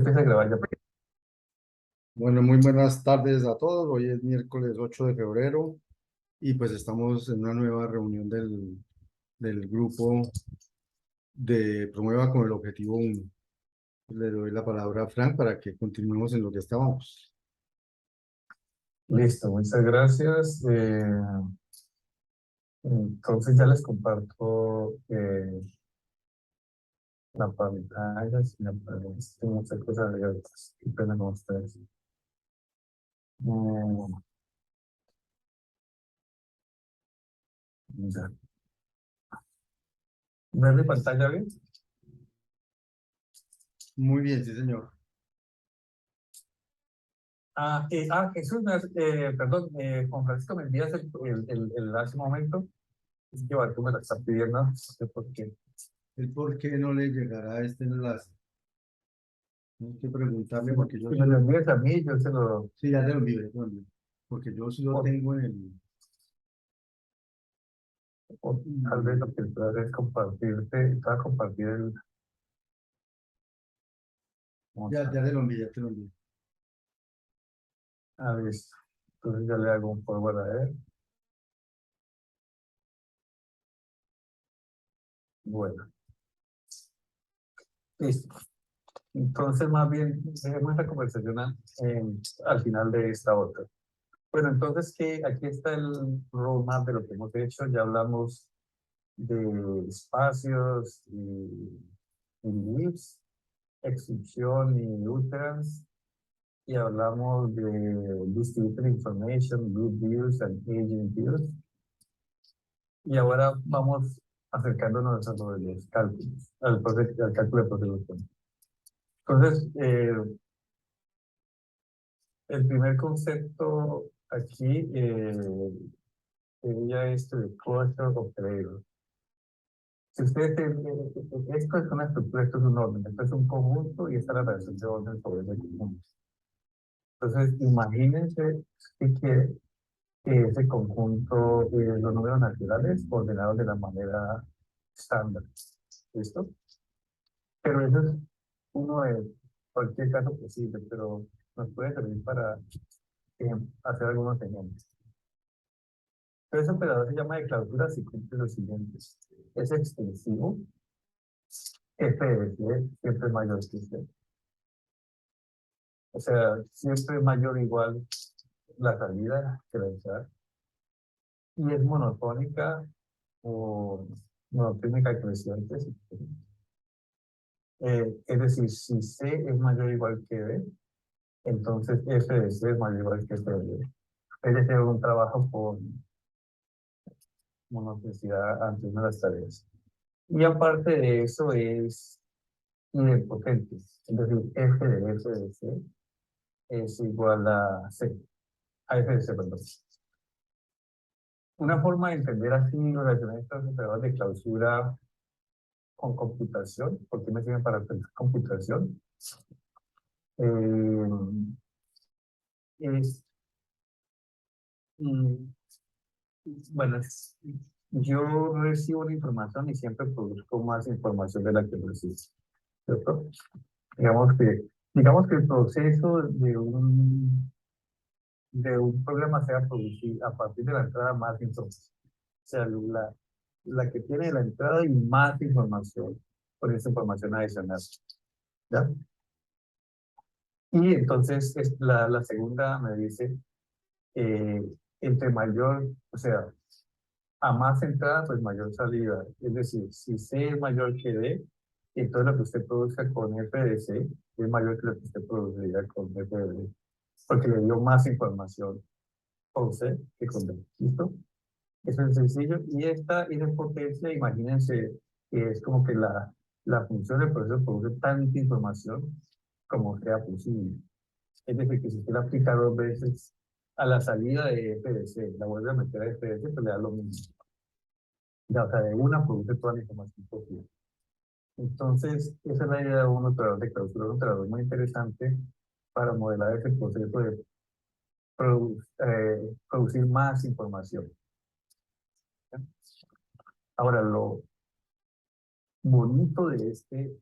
Empieza a grabar ya. Bueno, muy buenas tardes a todos. Hoy es miércoles 8 de febrero y pues estamos en una nueva reunión del grupo de Promueva con el Objetivo 1. Le doy la palabra a Frank para que continuemos en lo que estábamos. Listo, muchas gracias. Entonces ya les comparto la pantalla, si me aparece muchas cosas abiertas. Qué pena con ustedes. Mm, ya. ¿Ver mi pantalla bien? Muy bien, sí, señor. Jesús, perdón, Juan Francisco, me envías el enlace un momento. Es que tú me la estás pidiendo, no sé por qué. ¿El por qué no le llegará este enlace? Hay que preguntarle porque yo Si sí me lo lo, envías a mí, yo se lo... sí, ya te lo envío, ya te lo envío. Porque yo sí lo o- tengo en el... o tal vez lo que puedo hacer es compartirte, te voy a compartir el... Vamos Ya, a ya ver. te lo envío, ya te lo envío. Listo. Entonces ya le hago un forward a él. Bueno, listo. Entonces, más bien, dejemos esta conversación al final de esta otra. Bueno, entonces, aquí está el roadmap de lo que hemos hecho. Ya hablamos de espacios y leaves, exclusión y utterance. Y hablamos de distributed information, group views and agent views. Y ahora vamos acercándonos a lo de los cálculos, al cálculo de procesos. Entonces, el primer concepto aquí sería esto de cluster operator. Si ustedes esto es una estructura, esto es un orden, esto es un conjunto y esta es la relación de orden sobre ese conjunto. Entonces, imagínense si quiere que ese conjunto, los números naturales ordenados de la manera estándar. ¿Listo? Pero eso es uno de cualquier caso posible, pero nos puede servir para hacer algunos ejemplos. Pero ese operador se llama de clausura si cumple los siguientes. Es extensivo, f de c siempre es mayor que c. O sea, siempre es mayor o igual la salida que la entrada. Y es monotónica o monotónica creciente. Es decir, si c es mayor o igual que b, entonces f de c es mayor o igual que f de b. Es decir, un trabajo con monotonicidad ante una de las tareas. Y aparte de eso es idempotente. Es decir, f de c es igual a c, a f de c, perdón. Una forma de entender así los relacionamientos operadores de clausura con computación, porque me sirven para aprender computación, eh, es, mm, bueno, yo recibo la información y siempre produzco más información de la que recibo, ¿cierto? Digamos que, digamos que el proceso de un programa sea producir a partir de la entrada más información. O sea, la que tiene la entrada y más información por esa información adicional. ¿Ya? Y entonces la segunda me dice, eh, entre mayor, o sea, a más entrada, pues mayor salida. Es decir, si C es mayor que D, entonces lo que usted produzca con F de C es mayor que lo que usted produciría con F de D, porque le dio más información con C que con D. ¿Listo? Eso es sencillo. Y esta idempotencia, imagínense que es como que la función del proceso produce tanta información como sea posible. Es decir, que si usted la aplica dos veces a la salida de FDC, la vuelve a meter a FDC, pues le da lo mismo. Ya, o sea, de una produce toda la información posible. Entonces, esa es la idea de un operador de clausura, un operador muy interesante para modelar ese proceso de producir más información. ¿Ya? Ahora, lo bonito de este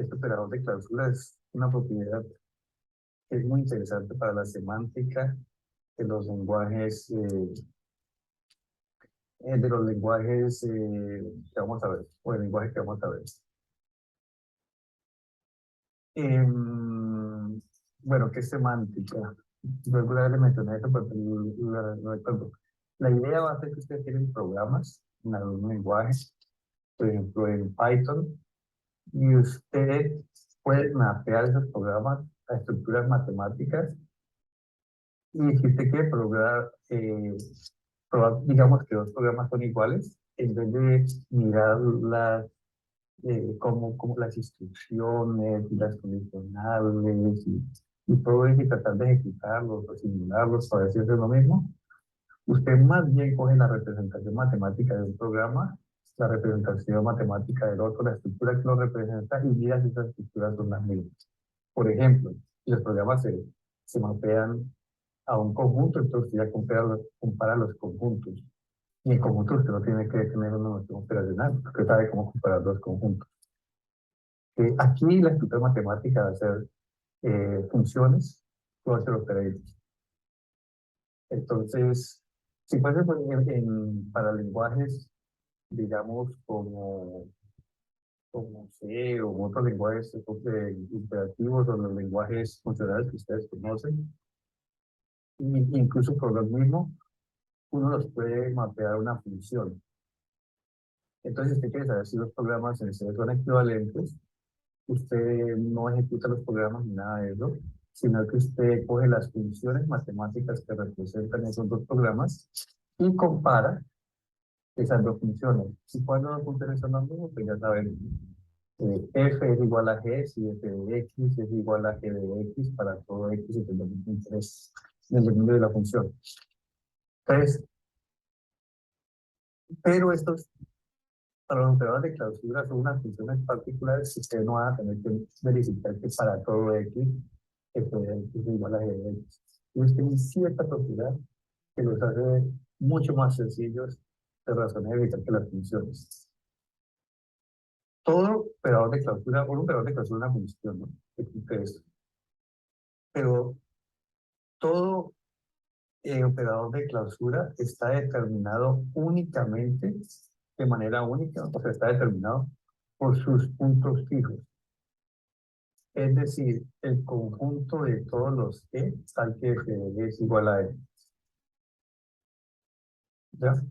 este operador de clausura es una propiedad que es muy interesante para la semántica de los lenguajes, que vamos a ver, o el lenguaje que vamos a ver. Bueno, ¿qué es semántica? Yo alguna vez le mencioné eso, pero no recuerdo. La idea va a ser que ustedes tienen programas en algún lenguaje, por ejemplo en Python, y usted puede mapear esos programas a estructuras matemáticas. Y si usted quiere probar, digamos que dos programas son iguales, en vez de mirar como las instrucciones y las condicionales y todo eso y tratar de ejecutarlos o simularlos para decir lo mismo, usted más bien coge la representación matemática de un programa, la representación matemática del otro, la estructura que lo representa y mira si esas estructuras son las mismas. Por ejemplo, si los programas se mapean a un conjunto, entonces ya compara los conjuntos. Y en conjuntos usted no tiene que tener una noción operacional, usted sabe cómo comparar los conjuntos. Aquí la estructura matemática va a ser funciones, va a ser operators. Entonces, si fuese para lenguajes, digamos, como C o otros lenguajes imperativos o los lenguajes funcionales que ustedes conocen, incluso por lo mismo, uno los puede mapear a una función. Entonces, si usted quiere saber si los programas en C son equivalentes, usted no ejecuta los programas ni nada de eso, sino que usted coge las funciones matemáticas que representan esos dos programas y compara esas dos funciones. Si cuando dos funciones son las mismas, pues ya saben, f es igual a g, si f de x es igual a g de x para todo x y el interés en el dominio de la función. Entonces, pero estos para los operadores de clausura son unas funciones particulares que ustedes no van a tener que verificar que para todo x f de x es igual a g de x. Ellos tienen cierta propiedad que los hace mucho más sencillos de razonar y evitar que las funciones. Todo operador de clausura, un operador de clausura es una función, ¿no? Que cumple esto. Pero todo operador de clausura está determinado únicamente, de manera única, o sea, está determinado por sus puntos fijos. Es decir, el conjunto de todos los E, tal que F de E es igual a E. ¿Ya?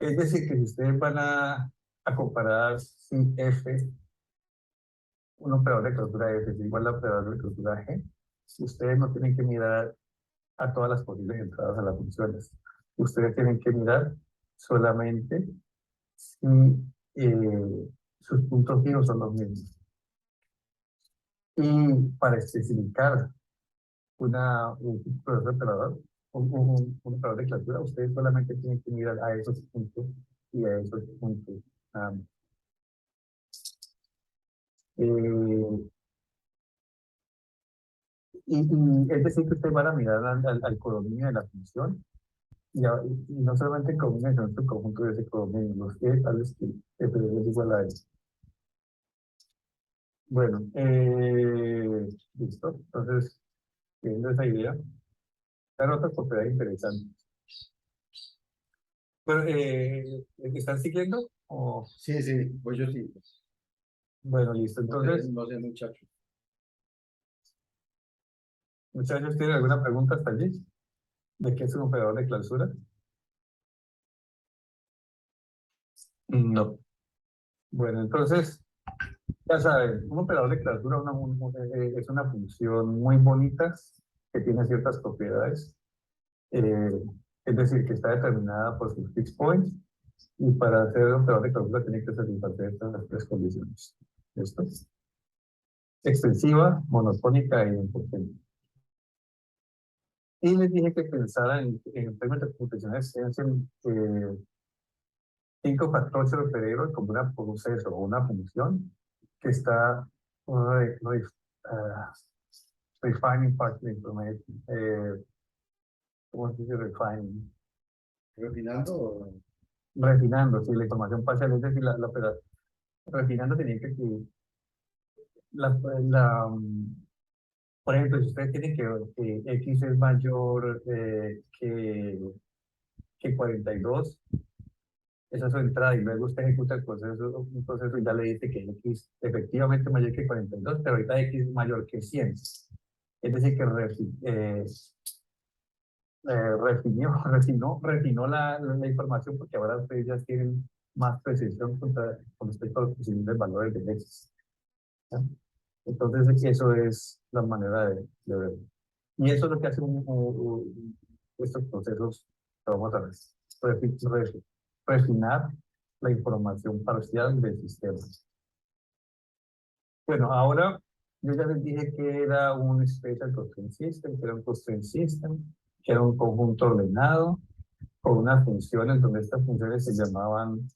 Es decir, que si ustedes van a comparar si F, un operador de clausura F es igual a un operador de clausura G, ustedes no tienen que mirar a todas las posibles entradas a las funciones. Ustedes tienen que mirar solamente si sus puntos fijos son los mismos. Y para especificar un operador, un operador de clausura, ustedes solamente tienen que mirar a esos puntos y a esos puntos. Eh, y es decir, que ustedes van a mirar al codominio de la función y no solamente el codominio, sino el conjunto de ese codominio, los que tales que f es igual a eso. Bueno, listo. Entonces, viendo esa idea, hay otras propiedades interesantes. Bueno, ¿están siguiendo? Sí, sí, pues yo sí. Bueno, listo. Entonces, No sé, muchachos. muchachos, ¿tienen alguna pregunta hasta allí? ¿De qué es un operador de clausura? No. Bueno, entonces, ya saben, un operador de clausura es una función muy bonita que tiene ciertas propiedades. Eh, es decir, que está determinada por sus fixed points y para ser un operador de clausura tiene que satisfacer estas tres condiciones. ¿Listo? Extensiva, monofónica e importante. Y les dije que pensaran en términos computacionales en 5 factores operadores como un proceso o una función que está refining partial information. ¿Cómo se dice refining? ¿Refinando? refinando, sí, la información parcial, es decir, refinando significa que la, la, por ejemplo, si ustedes tienen que X es mayor que 42, esa es su entrada, y luego usted ejecuta un proceso y ya le dice que X efectivamente es mayor que 42, pero ahorita X es mayor que 100. Es decir, que refinó la información, porque ahora ustedes ya tienen más precisión con respecto a los posibles valores de X. ¿Ya? Entonces, eso es la manera de verlo. Y eso es lo que hace estos procesos que vamos a ver. Refinar la información parcial del sistema. Bueno, ahora yo ya les dije que era un Spatial Constraint System, que era un Constraint System, que era un conjunto ordenado con unas funciones, donde estas funciones se llamaban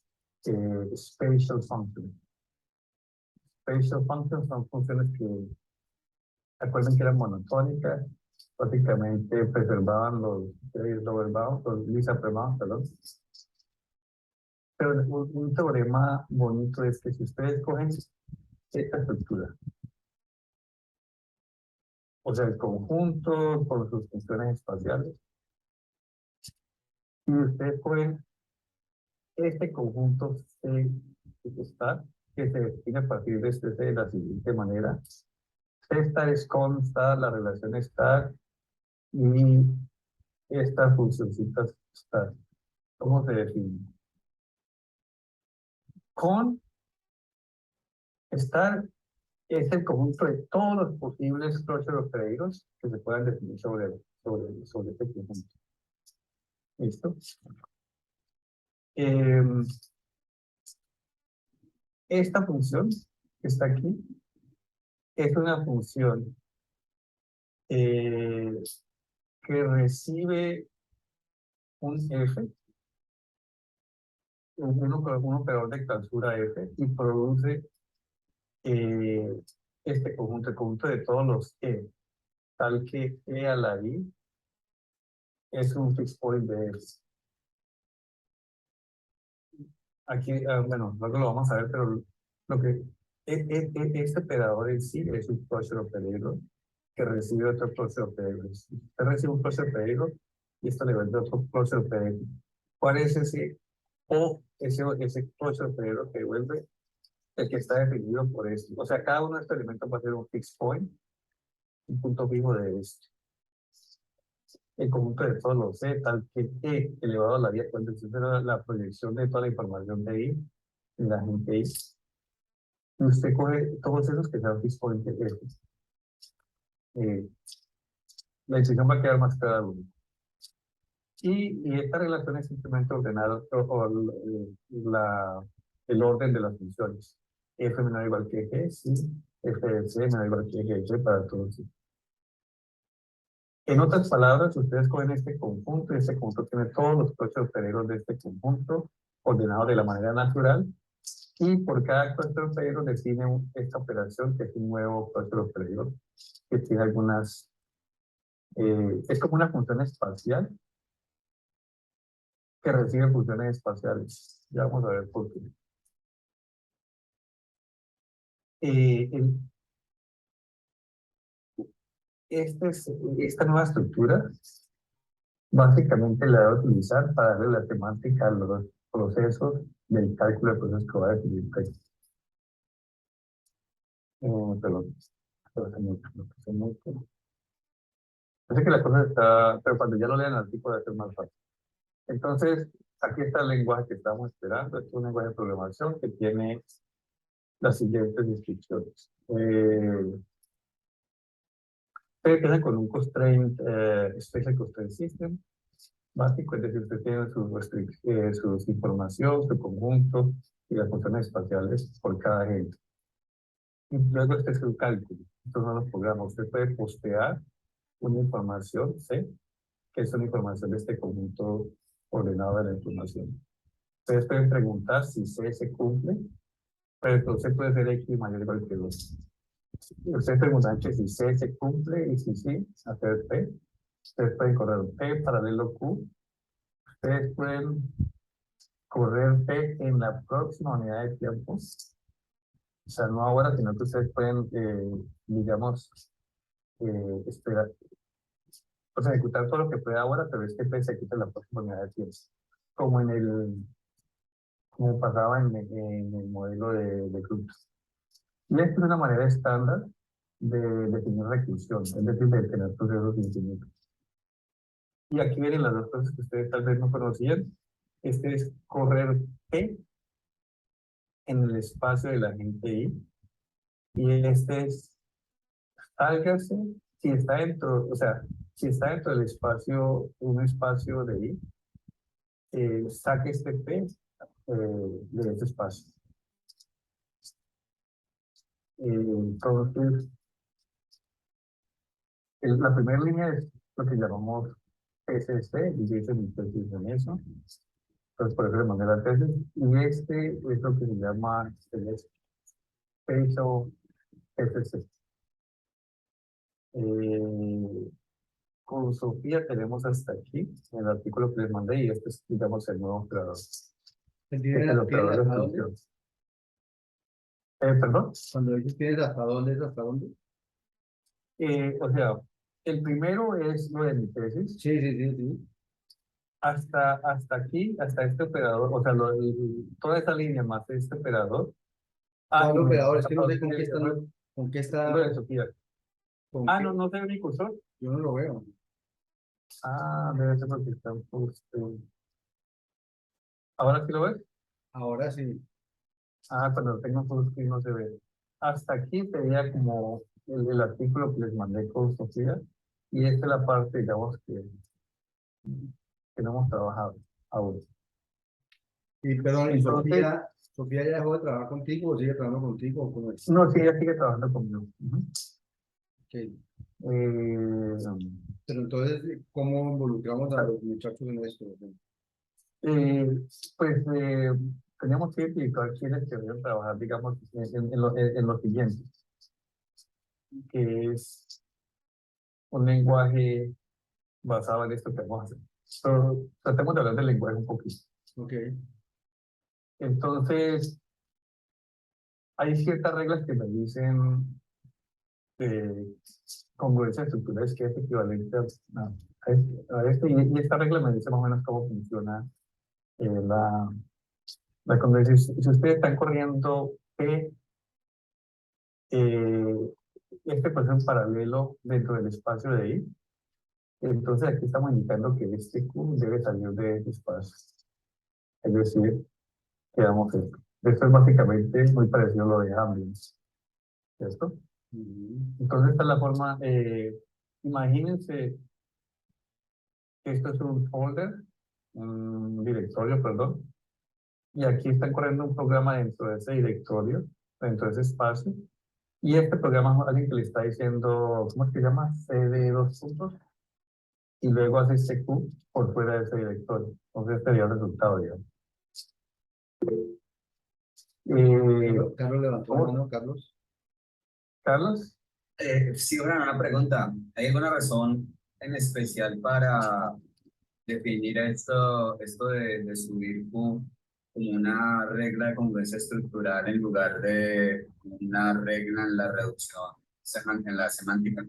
Spatial Functions. Spatial Functions son funciones que, acuerden que eran monotónicas, básicamente preservaban los lower bounds, los least upper bounds, perdón. Pero un teorema bonito es que si ustedes cogen esta estructura, o sea, el conjunto con sus funciones espaciales, y ustedes cogen este conjunto C star, que se define a partir de este C de la siguiente manera. C star es consta la relación star y estas funcioncitas star. ¿Cómo se define? Con star es el conjunto de todos los posibles closure operators que se puedan definir sobre este conjunto. ¿Listo? Esta función que está aquí es una función que recibe un F, un operador de clausura F, y produce este conjunto, el conjunto de todos los E, tal que E a la I es un fixed point de F. Aquí, bueno, luego lo vamos a ver, pero lo que este operador en sí es un closure operator que recibe otro closure operator. Usted recibe un closure operator y esto le vende otro closure operator. ¿Cuál es ese ese closure operator que devuelve? El que está definido por esto. O sea, cada uno de estos elementos va a ser un fixed point, un punto fijo de esto. El conjunto de todos los C, tal que E elevado a la vía cuenta, es la proyección de toda la información de I, de la gente I. Y usted coge todos esos que sean fixed point de F. La decisión va a quedar más clara uno. Y esta relación es simplemente ordenar el orden de las funciones. F menor o igual que G, sí. F de C menor o igual que G para todos. En otras palabras, ustedes cogen este conjunto y este conjunto tiene todos los clústeres operados de este conjunto ordenados de la manera natural, y por cada clúster operador define esta operación, que es un nuevo clúster operador que tiene algunas, es como una función espacial que recibe funciones espaciales. Ya vamos a ver por qué. Esta nueva estructura básicamente la voy a utilizar para darle la temática a los procesos del cálculo de procesos que va a definir. Perdón, parece que la cosa está, pero cuando ya lo lean el artículo va a ser más fácil. Entonces, aquí está el lenguaje que estamos esperando. Este es un lenguaje de programación que tiene las siguientes descripciones. Ustedes quedan con un constraint, Spatial Constraint System básico, es decir, usted tiene sus información, su conjunto y las funciones espaciales por cada agente. Y luego este es el cálculo. Estos son los programas. Usted puede postear una información, ¿sí? Que es una información de este conjunto ordenado de la información. Ustedes pueden preguntar si C se cumple, pero entonces puede ser X mayor o igual que 2. Ustedes preguntan que si C se cumple y si sí, hacer P. Ustedes pueden correr P paralelo Q. Ustedes pueden correr P en la próxima unidad de tiempo. O sea, no ahora, sino que ustedes pueden, digamos, esperar, o sea, ejecutar todo lo que pueda ahora, pero es que P se ejecuta en la próxima unidad de tiempo. Como como pasaba en el modelo de grupos. Y esta es una manera estándar de definir reclusión, es decir, de tener procesos infinitos. Y aquí vienen las dos cosas que ustedes tal vez no conocían. Este es correr P en el espacio de la gente I. Y este es sálgase si está dentro, o sea, si está dentro del espacio, un espacio de I, saque este P de ese espacio. Entonces, la primera línea es lo que llamamos PCC, y yo hice mi tesis en eso. Entonces, por eso le mandé la tesis. Y este es lo que se llama el peso PCC. Con Sofía tenemos hasta aquí, en el artículo que les mandé, y este es, digamos, el nuevo operador. Este es el operador de función. ¿Perdón? Cuando dices tienes hasta dónde es hasta dónde. O sea, el primero es lo de mi tesis. Sí, sí, sí, sí. Hasta aquí, hasta este operador, o sea, toda esa línea más este operador. ¿Cuál Y me operador? Es falta que no sé con qué está, lo está, de Sofía. con qué. No se ve mi cursor. Yo no lo veo. Debe ser porque está puesto. ¿Ahora sí lo ves? Ahora sí. Cuando lo tengo full screen no se ve. Hasta aquí sería como el artículo que les mandé con Sofía. Y esta es la parte, digamos, que no hemos trabajado aún. Y perdón, ¿y Entonces, Sofía ya dejó de trabajar contigo o sigue trabajando contigo o cómo es? no, sí, ella sigue trabajando conmigo. Okay. Eh, Pero entonces, ¿cómo involucramos a los muchachos en esto? pues teníamos que identificar quienes querían trabajar, digamos, en lo siguiente, que es un lenguaje basado en esto que vamos a hacer. Pero tratemos de hablar del lenguaje un poquito. Ok. Entonces, hay ciertas reglas que me dicen congruencia de estructuras que es equivalente a este, y esta regla me dice más o menos cómo funciona la congruencia. Si ustedes están corriendo P, este puede ser un paralelo dentro del espacio de I, entonces aquí estamos indicando que este Q debe salir de ese espacio. Es decir, que damos esto. Esto es básicamente muy parecido a lo de Ambience, ¿cierto? Entonces esta es la forma, imagínense que esto es un folder, un directorio, perdón, y aquí están corriendo un programa dentro de ese directorio, dentro de ese espacio, y este programa es alguien que le está diciendo, ¿cómo es que se llama? CD dos puntos, y luego hace este Q por fuera de ese directorio. Entonces este sería el resultado, digamos. Carlos levantó la mano, Carlos. Carlos. Sí, una pregunta. ¿Hay alguna razón en especial para definir esto de subir Q como una regla de congruencia estructural en lugar de una regla en la reducción, en la semántica?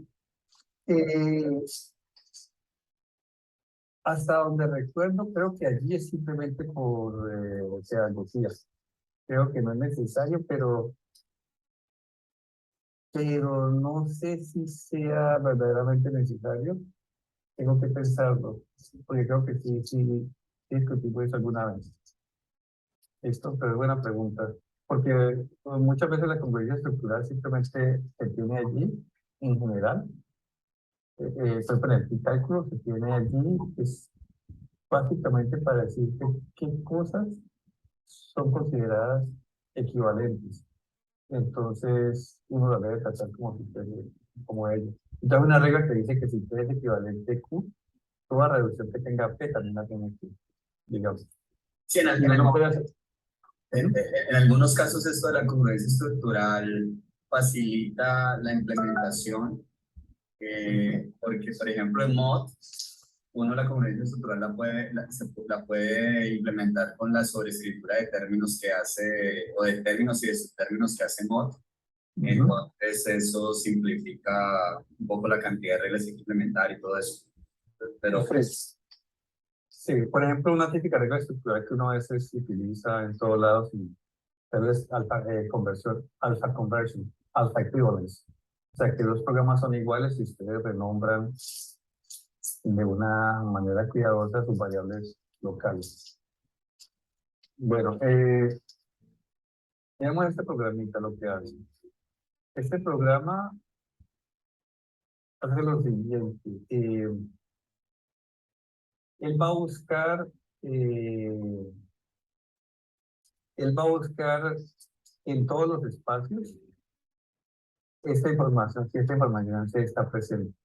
Hasta donde recuerdo, creo que allí es simplemente por pedagogía. Creo que no es necesario, pero no sé si sea verdaderamente necesario. Tengo que pensarlo, porque creo que sí discutimos eso alguna vez. Esto, pero es buena pregunta, porque muchas veces la congruencia estructural simplemente se tiene allí, en general. Pues en el cálculo se tiene allí, es básicamente para decir qué cosas son consideradas equivalentes. Entonces, uno la debe tratar como ello. Entonces, una regla que dice que si P es equivalente a Q, toda reducción que tenga P también la tiene Q, digamos. Sí, en algunos casos esto de la congruencia estructural facilita la implementación, porque, por ejemplo, en MOD uno la conveniencia estructural la puede implementar con la sobreescritura de términos que hace, o de términos y de subtérminos que hace MOD. Entonces eso simplifica un poco la cantidad de reglas que hay que implementar y todo eso. Pero pues, sí, por ejemplo, una típica regla estructural que uno a veces utiliza en todos lados y tal vez alpha conversion, alpha equivalence. O sea, que los programas son iguales y ustedes renombran de una manera cuidadosa sus variables locales. Bueno, veamos este programita lo que hace. Este programa hace lo siguiente. Él va a buscar, eh, él va a buscar en todos los espacios esta información, si esta información se está presente.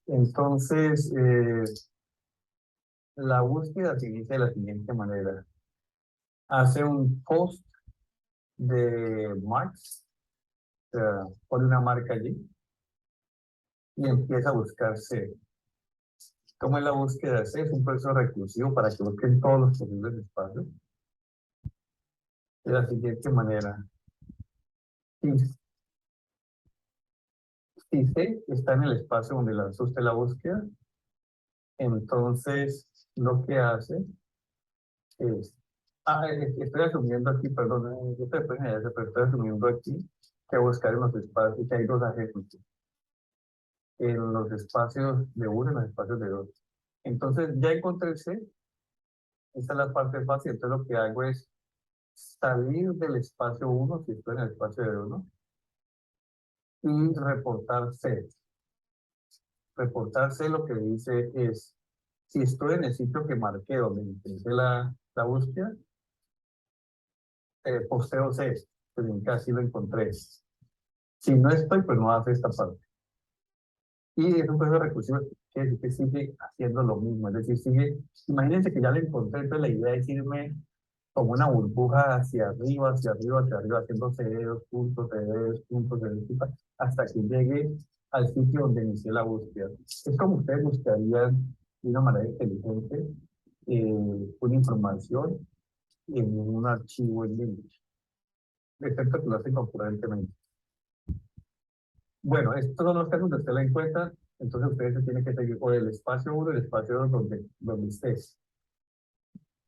Entonces, la búsqueda se inicia de la siguiente manera. Hace un post de marks, o sea, pone una marca allí y empieza a buscar C. ¿Cómo es la búsqueda de C? Es un proceso recursivo para que busquen todos los posibles espacios. De la siguiente manera. Si C está en el espacio donde lanzó usted la búsqueda, entonces lo que hace es, estoy asumiendo aquí, perdón, pero estoy asumiendo aquí que buscar en los espacios, que hay dos agentes, en los espacios de uno y en los espacios de dos. Entonces ya encontré el C, esta es la parte fácil, entonces lo que hago es salir del espacio 1, si estoy en el espacio de 1, y reportar C. Reportar C lo que dice es, si estoy en el sitio que marqué donde intenté la búsqueda, posteo C, pues casi lo encontré. Si no estoy, pues no hace esta parte. Y es un proceso recursivo que sigue haciendo lo mismo, es decir, sigue, imagínense que ya lo encontré, entonces la idea es irme como una burbuja hacia arriba, hacia arriba, hacia arriba, haciendo ceros, puntos, ceros, puntos, ceros, hasta que llegue al sitio donde inicié la búsqueda. Es como ustedes buscarían de una manera inteligente una información en un archivo en línea, excepto que lo hacen concurrentemente. Bueno, estos son los casos donde usted la encuentra, entonces ustedes se tienen que seguir por el espacio 1 y el espacio 2 donde estés.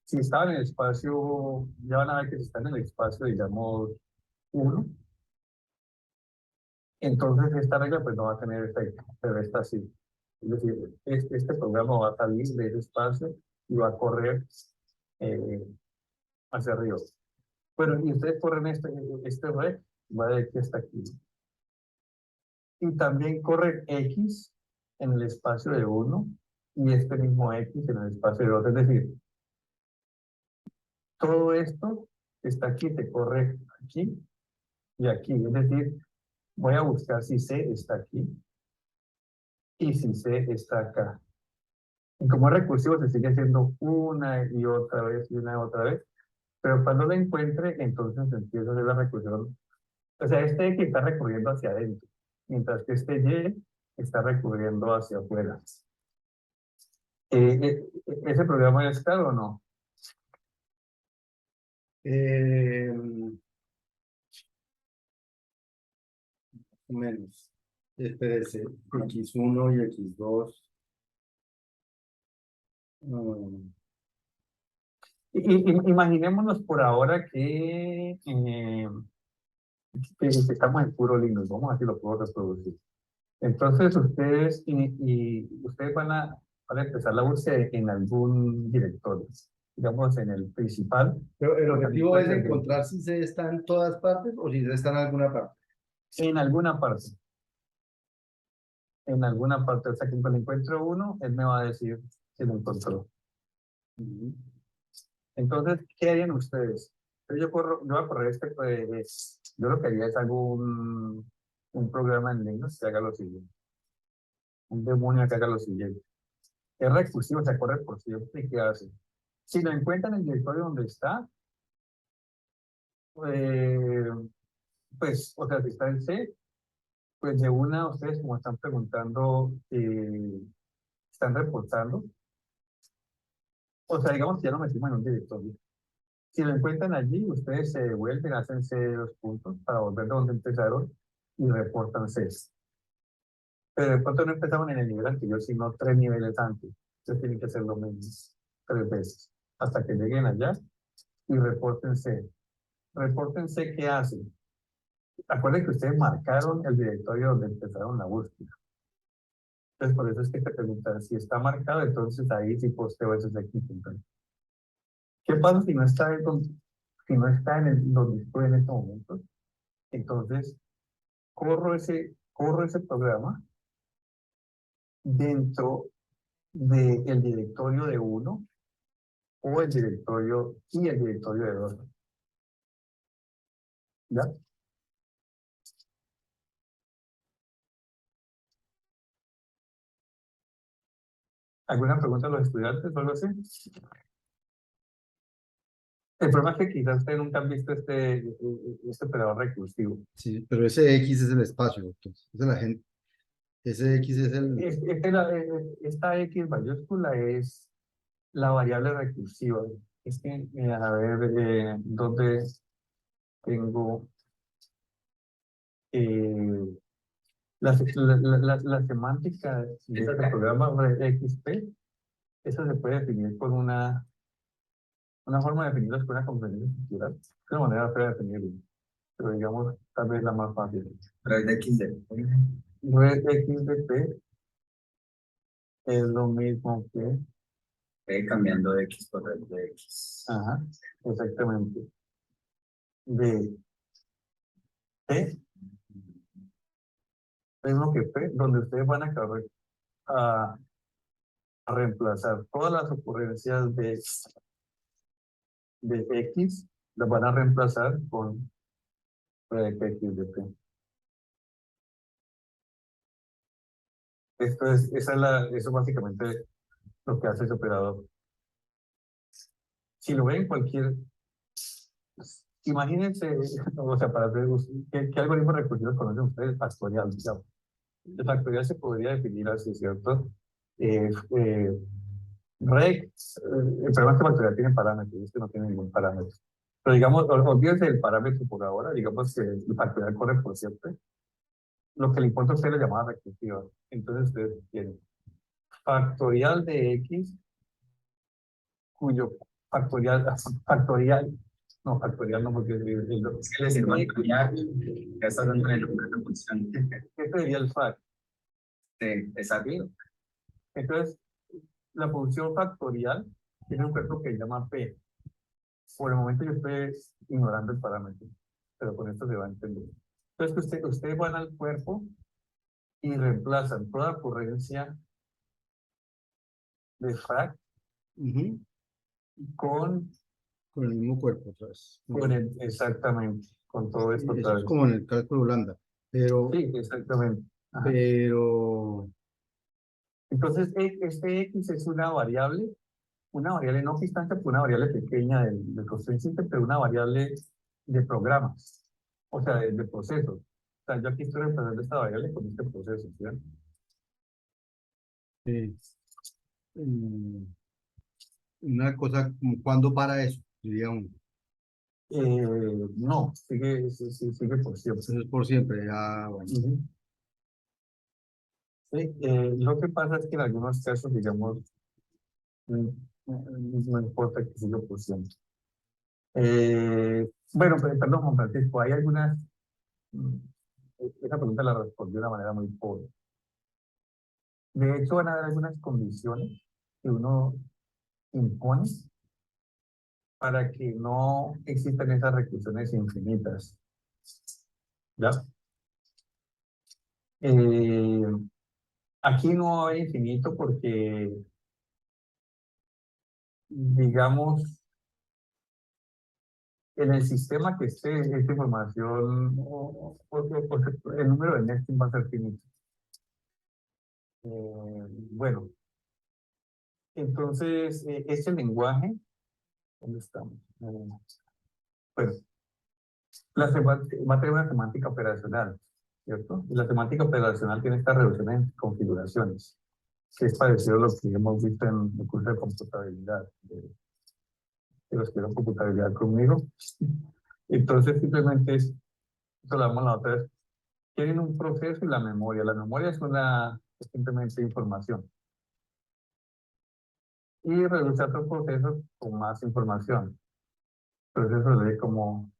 Si estaban en el espacio, ya van a ver que si están en el espacio, digamos, 1, entonces esta regla pues no va a tener efecto, pero esta sí. Es decir, este programa va a salir de ese espacio y va a correr eh, hacia arriba. Bueno, y ustedes corren este red, va de aquí hasta aquí. Y también corre X en el espacio de 1 y este mismo X en el espacio de 2. Es decir, todo esto está aquí, te corre aquí y aquí. Es decir, voy a buscar si C está aquí y si C está acá. Y como es recursivo, se sigue haciendo una y otra vez y una y otra vez. Pero cuando lo encuentre, entonces empieza a hacer la recursión. O sea, este X está recurriendo hacia adentro, mientras que este Y está recurriendo hacia afuera. ¿Ese programa es claro o no? Menos. Espérese, X1 y X2. Imaginémonos por ahora que estamos en puro Linux, vamos a ver si lo puedo reproducir. Entonces ustedes, ustedes van a empezar la búsqueda en algún directorio, digamos en el principal. Pero el objetivo es También encontrar si se está en todas partes o si se está en alguna parte. en alguna parte. En alguna parte, o sea que cuando encuentro uno, él me va a decir si lo encontró. Entonces, ¿qué harían ustedes? Yo voy a correr yo lo que haría es un programa en Linux que haga lo siguiente. Un demonio que haga lo siguiente. Es recursivo, se corre por siempre. ¿Y qué hace? Si lo encuentran en el directorio donde está, pues, o sea, si está en C, pues de una, ustedes como están preguntando están reportando. O sea, digamos que ya no metimos en un directorio. Si lo encuentran allí, ustedes se devuelven, hacen C2 puntos para volver a donde empezaron y reportan C. Pero de pronto no empezaron en el nivel anterior, sino 3 niveles antes. Entonces tienen que hacer lo mismo 3 veces hasta que lleguen allá y repórtense. Repórtense qué hacen. Acuérdense que ustedes marcaron el directorio donde empezaron la búsqueda. Entonces, por eso es que te preguntan si está marcado, entonces ahí sí posteo esos X. ¿Qué pasa si no está si no está donde estoy en este momento? Entonces, corro ese programa dentro del directorio de uno o el directorio de dos. ¿Ya? ¿Alguna pregunta a los estudiantes o algo así? El problema es que quizás ustedes nunca han visto este operador recursivo. Sí, pero ese X es el espacio, doctor. Esa es la gente. Ese X es el... Esta X mayúscula es la variable recursiva. Es que, a ver, ¿dónde tengo la semántica de este programa XP? Eso se puede definir con una forma de definirlo con una conferencia estructural. Es una manera fea de definirlo, pero digamos, tal vez la más fácil. Red XD. Red XDP es lo mismo que... Cambiando de X por red de X. Ajá, exactamente. De P, mismo que P, donde ustedes van a reemplazar todas las ocurrencias de X, las van a reemplazar con Red XDP. Eso es básicamente lo que hace ese operador. Si lo ven cualquier, imagínense, o sea, para ver qué algoritmos recursivos conocen ustedes, factorial. Digamos. El factorial se podría definir así, ¿cierto? Rec, el problema es que factorial tiene parámetros, este no tiene ningún parámetro. Pero digamos, olvídense del parámetro por ahora, digamos que el factorial corre por siempre. Lo que le importa a usted es la llamada recursiva. Entonces ustedes tienen factorial de X, cuyo factorial, factorial no, porque Es que le sirva ya está dando el número de función. este sería el fact. Sí, exacto. Entonces, la función factorial tiene un cuerpo que se llama P. Por el momento yo estoy ignorando el parámetro, pero con esto se va a entender. Entonces, ustedes van al cuerpo y reemplazan toda ocurrencia de fact Ujú, con con el mismo cuerpo otra vez. exactamente, con todo esto Eso otra es vez. como en el cálculo Lambda. Pero, Sí, exactamente. Ajá. pero, Entonces, este X es una variable no constante, pero una variable pequeña del constraint system, pero una variable de programas, o sea, de procesos. O sea, yo aquí estoy reemplazando esta variable con este proceso, ¿sí? mm, una cosa como cuándo para eso, diría uno. No, sigue por siempre. Eso es por siempre. Ya, bueno. Ujú. Sí, lo que pasa es que en algunos casos, digamos, mm, no importa que siga por siempre. Bueno, perdón, Juan Francisco, hay algunas, mm, esa pregunta la respondí de una manera muy pobre. De hecho, van a haber algunas condiciones que uno impone para que no existan esas recursiones infinitas. ¿Ya? Eh, Aquí no va a haber infinito porque, digamos, en el sistema que esté esta información, el número de nesting va a ser finito. Bueno, entonces, este lenguaje, ¿dónde estamos? Bueno, va a tener una semántica operacional, ¿cierto? Y la semántica operacional tiene estas reducciones en configuraciones. que es parecido a lo que hemos visto en el curso de computabilidad, de los que dieron computabilidad conmigo. Entonces, simplemente es, esto lo hablamos la otra vez, tienen un proceso y la memoria. La memoria es simplemente información. Y reduce a otros procesos con más información. Entonces, eso es como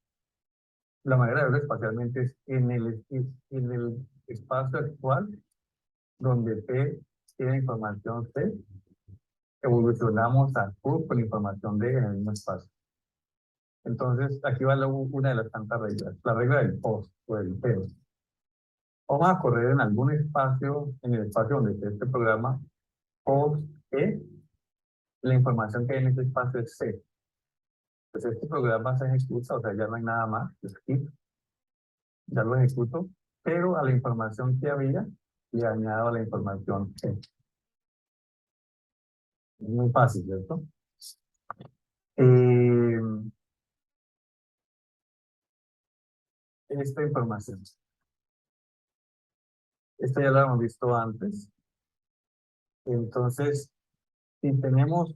la manera de verlo espacialmente es en el espacio actual, donde P tiene información C, evolucionamos a Q con información D en el mismo espacio. Entonces, aquí va una de las tantas reglas, la regla del post o del P. Vamos a correr en algún espacio, en el espacio donde esté este programa, post E, la información que hay en este espacio es C. Pues este programa se ejecuta, o sea, ya no hay nada más, es skip, ya lo ejecuto, pero a la información que había le añado la información C. Es muy fácil, ¿cierto? Esta información. Esta ya la hemos visto antes. Entonces, si tenemos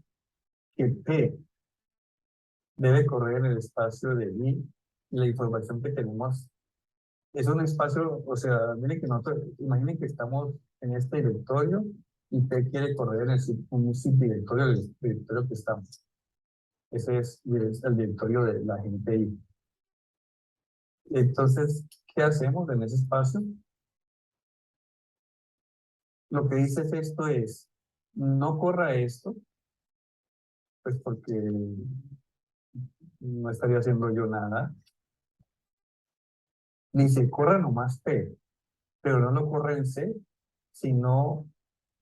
que P debe correr en el espacio de I, la información que tenemos es un espacio, o sea, miren que nosotros, imaginen que estamos en este directorio y P quiere correr en un subdirectorio del directorio que estamos. Ese es el directorio de la gente I. Entonces, ¿qué hacemos en ese espacio? Lo que dice esto es, no corra esto, pues porque no estaría haciendo yo nada. Ni se corra nomás P, pero no lo corre en C, sino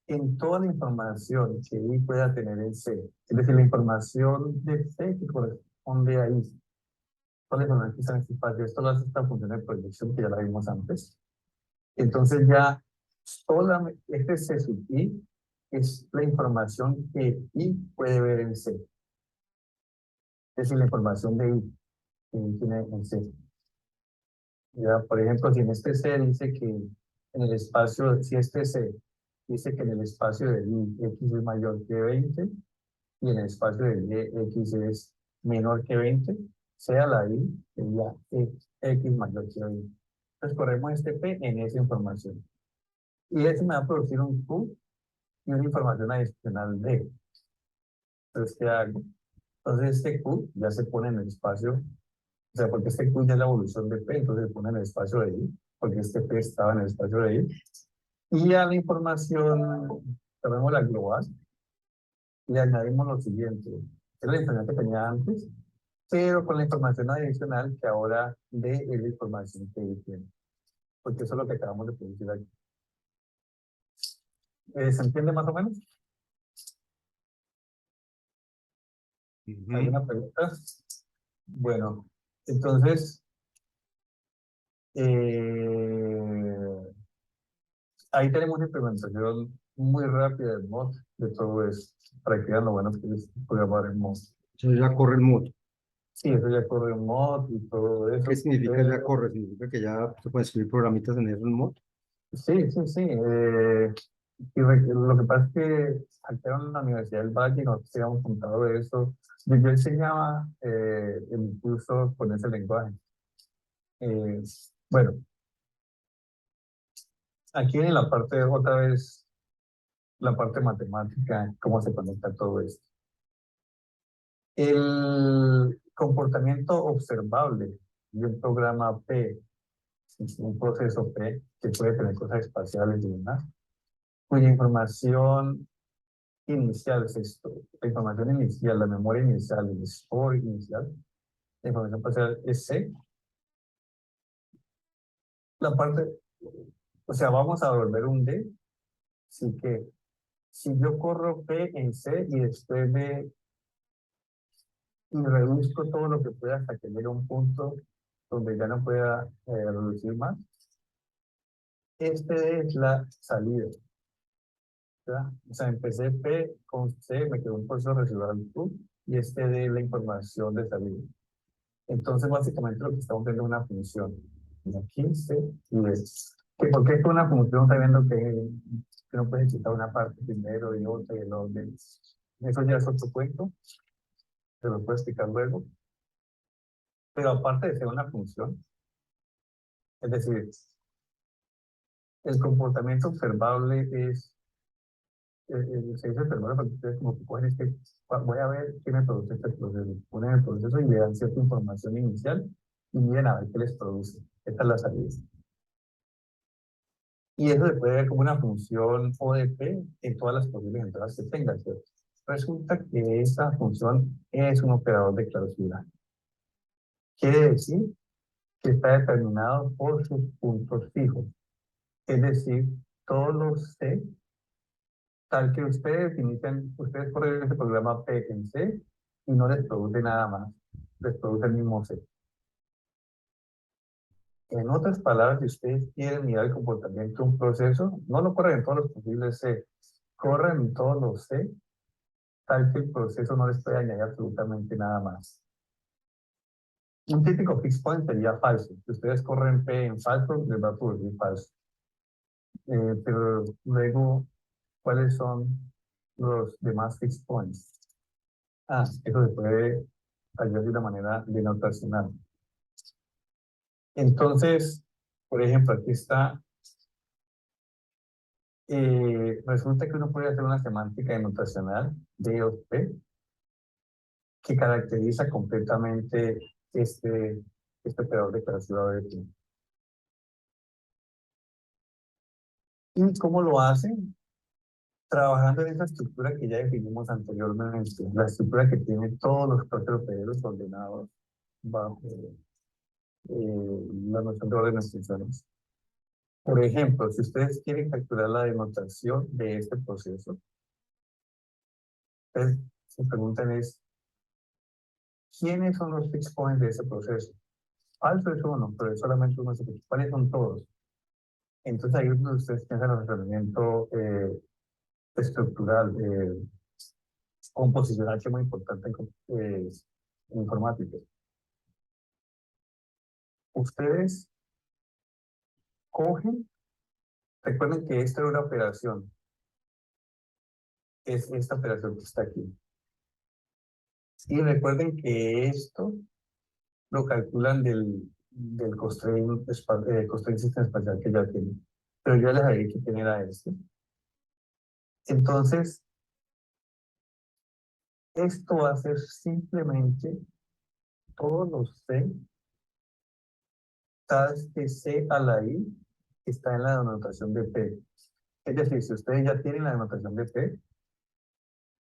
en toda la información que I pueda tener en C. Es decir, la información de C que corresponde a I. Toda la información que está en este espacio. Esto lo hace esta función de proyección que ya la vimos antes. Entonces ya solamente este C sub I es la información que I puede ver en C. Es decir, la información de I que I tiene en C. Ya, por ejemplo, si en este C dice que en el espacio, si este C dice que en el espacio de I X es mayor que 20 y en el espacio de Y X es menor que 20, sea la I sería X mayor que 20. Entonces corremos este P en esa información. Y eso me va a producir un Q y una información adicional D. Entonces, ¿qué hago? Entonces este Q ya se pone en el espacio, o sea, porque este Q ya es la evolución de P, entonces se pone en el espacio de I, porque este P estaba en el espacio de I. Y a la información, tenemos la global, le añadimos lo siguiente. Es la información que tenía antes, pero con la información adicional que ahora D es la información que I tiene. Porque eso es lo que acabamos de producir aquí. ¿Se entiende más o menos? ¿Alguna pregunta? Bueno, entonces, ahí tenemos una implementación muy rápida de mod de todo esto, para que vean lo bueno que es programar en mod. Eso ya corre el mod. Sí, eso ya corre en mod y todo eso. ¿Qué significa ya corre? ¿Significa que ya se pueden escribir programitas en eso en mod? Sí, sí, sí. Lo que pasa es que acá en la Universidad del Valle nosotros habíamos contado de eso. Yo enseñaba en curso con ese lenguaje. Bueno, aquí en la parte, otra vez, la parte matemática, cómo se conecta todo esto. El comportamiento observable de un programa P, un proceso P, que puede tener cosas espaciales y demás, cuya información inicial es esto, la información inicial, la memoria inicial, el store inicial, la información espacial es C. La parte, o sea, vamos a volver un D, así que si yo corro P en C y después de y reduzco todo lo que pueda hasta que llegue a un punto donde ya no pueda reducir más. Este es la salida. ¿Ya? O sea, empecé P con C, me quedó un proceso residual Q y este D es la información de salida. Entonces, básicamente lo que estamos viendo es una función. Aquí C y D. ¿Por qué es una función sabiendo que que uno puede ejecutar una parte primero y otra y el orden. Eso ya es otro cuento, se lo puedo explicar luego. Pero aparte de ser una función, es decir, el comportamiento observable se dice observable porque ustedes como que cogen voy a ver qué me produce este proceso, ponen el proceso y le dan cierta información inicial y miren a ver qué les produce. Esta es la salida. Y eso se puede ver como una función ODP en todas las posibles entradas que tenga, ¿cierto? Resulta que esta función es un operador de clausura. Quiere decir que está determinado por sus puntos fijos. Es decir, todos los C, tal que ustedes corren ese programa P en C y no les produce nada más, les produce el mismo C. En otras palabras, si ustedes quieren mirar el comportamiento de un proceso, no lo corren en todos los posibles C, corren en todos los C, tal que el proceso no les puede añadir absolutamente nada más. Un típico fixed point sería falso. Si ustedes corren P en falso, les va a producir falso. Pero luego, ¿cuáles son los demás fixed points? Eso se puede hallar de una manera denotacional. Entonces, por ejemplo, aquí está, resulta que uno puede hacer una semántica denotacional de P que caracteriza completamente este operador de clausura de P. ¿Y cómo lo hacen? Trabajando en esa estructura que ya definimos anteriormente, la estructura que tiene todos los procesos ordenados bajo la noción de orden de funciones. Por ejemplo, si ustedes quieren calcular la denotación de este proceso, ustedes se preguntan es, ¿quiénes son los fixed points de ese proceso? Falso es uno, pero es solamente uno. ¿Cuáles son todos? Entonces ahí es donde ustedes piensan el razonamiento estructural, composicional, que es muy importante en informática. Ustedes cogen, recuerden que esta es una operación, es esta operación que está aquí. Y recuerden que esto lo calculan del constraint system espacial que ya tienen. Pero yo les había que tener a este. Entonces, esto va a ser simplemente todos los C, tales que C a la I está en la denotación de P. Es decir, si ustedes ya tienen la denotación de P,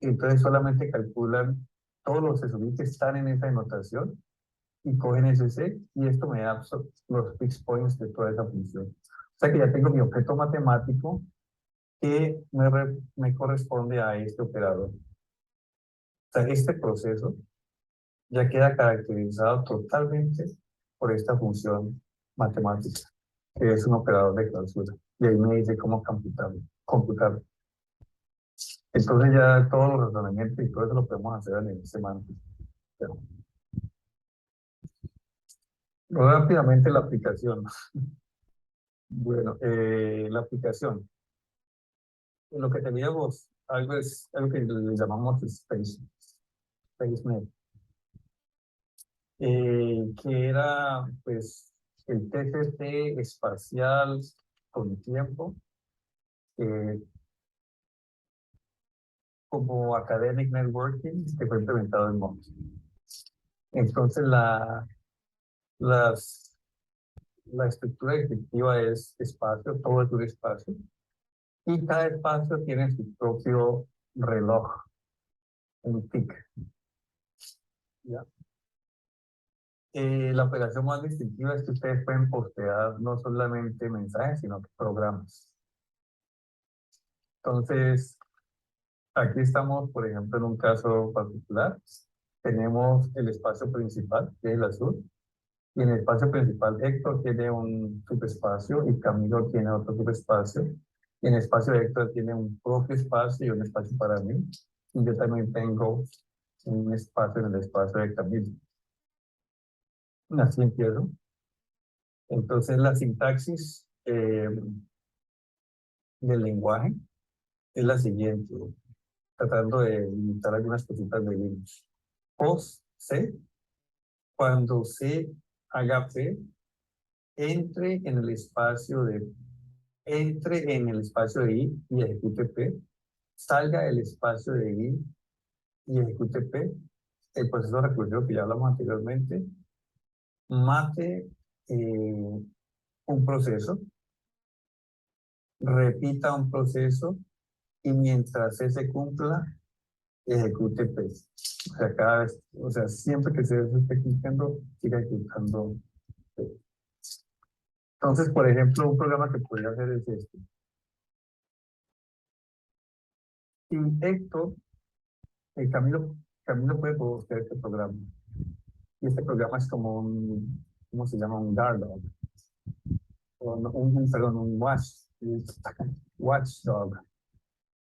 entonces solamente calculan todos los C que están en esa denotación y cogen ese C y esto me da los fixed points de toda esa función. O sea que ya tengo mi objeto matemático que me corresponde a este operador. O sea, este proceso ya queda caracterizado totalmente por esta función matemática, que es un operador de clausura. Y ahí me dice cómo computarlo. Entonces ya todos los razonamientos y todo eso lo podemos hacer a nivel semántico. Pero, rápidamente la aplicación. Bueno, la aplicación. Lo que teníamos, algo que le llamamos SpaceNet, que era pues el TCP espacial con tiempo, como Academic Networking, que fue implementado en Mons. Entonces la estructura efectiva es espacio, todo es un espacio, y cada espacio tiene su propio reloj, un tick. ¿Ya? La operación más distintiva es que ustedes pueden postear no solamente mensajes, sino que programas. Entonces, aquí estamos, por ejemplo, en un caso particular. Tenemos el espacio principal, que es el azul, y en el espacio principal Héctor tiene un subespacio y Camilo tiene otro subespacio. Y en el espacio de Héctor tiene un propio espacio y un espacio para mí. Y yo también tengo un espacio en el espacio de Camilo. Así empiezo. Entonces la sintaxis del lenguaje es la siguiente, tratando de imitar algunas cositas de Linux. Post C, cuando C haga P, entre en el espacio de I y ejecute P, salga del espacio de I y ejecute P, el proceso recursivo que ya hablamos anteriormente, mate un proceso, repita un proceso y mientras se cumpla, ejecute P. O sea, cada vez, o sea, siempre que se esté cumpliendo, siga ejecutando P. Entonces, por ejemplo, un programa que podría hacer es este. Si Héctor, Camilo puede buscar este programa. Y este programa es como un, ¿cómo se llama? Un guard dog. Perdón, un watchdog.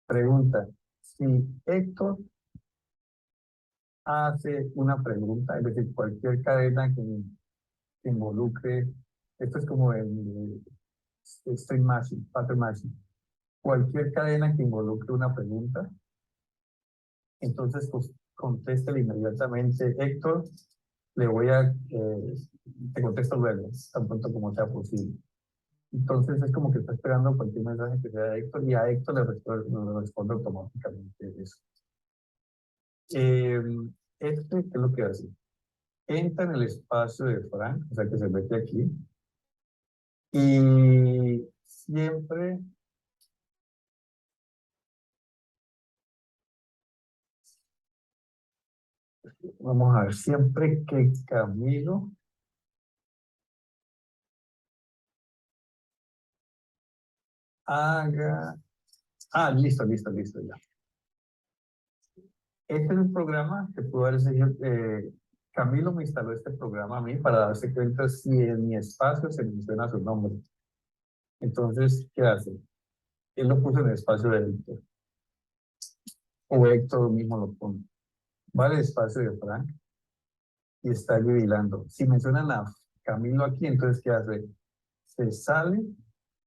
Pregunta, si Héctor hace una pregunta, es decir, cualquier cadena que involucre, esto es como el string matching, pattern matching, cualquier cadena que involucre una pregunta, entonces pues, contéstele inmediatamente, Héctor, le voy a, te contesto luego, tan pronto como sea posible. Entonces es como que está esperando cualquier mensaje que sea de Héctor y a Héctor le responde automáticamente eso. ¿Qué es lo que hace? Entra en el espacio de Frank, o sea que se mete aquí, y siempre vamos a ver, siempre que Camilo haga... Ah, listo, ya. Este es un programa que pudo haber seguido, Camilo me instaló este programa a mí para darse cuenta si en mi espacio se menciona su nombre. Entonces, ¿qué hace? Él lo puso en el espacio de Héctor. O Héctor mismo lo pone. Va al espacio de Frank y está vigilando. Si mencionan a Camilo aquí, entonces, ¿qué hace? Se sale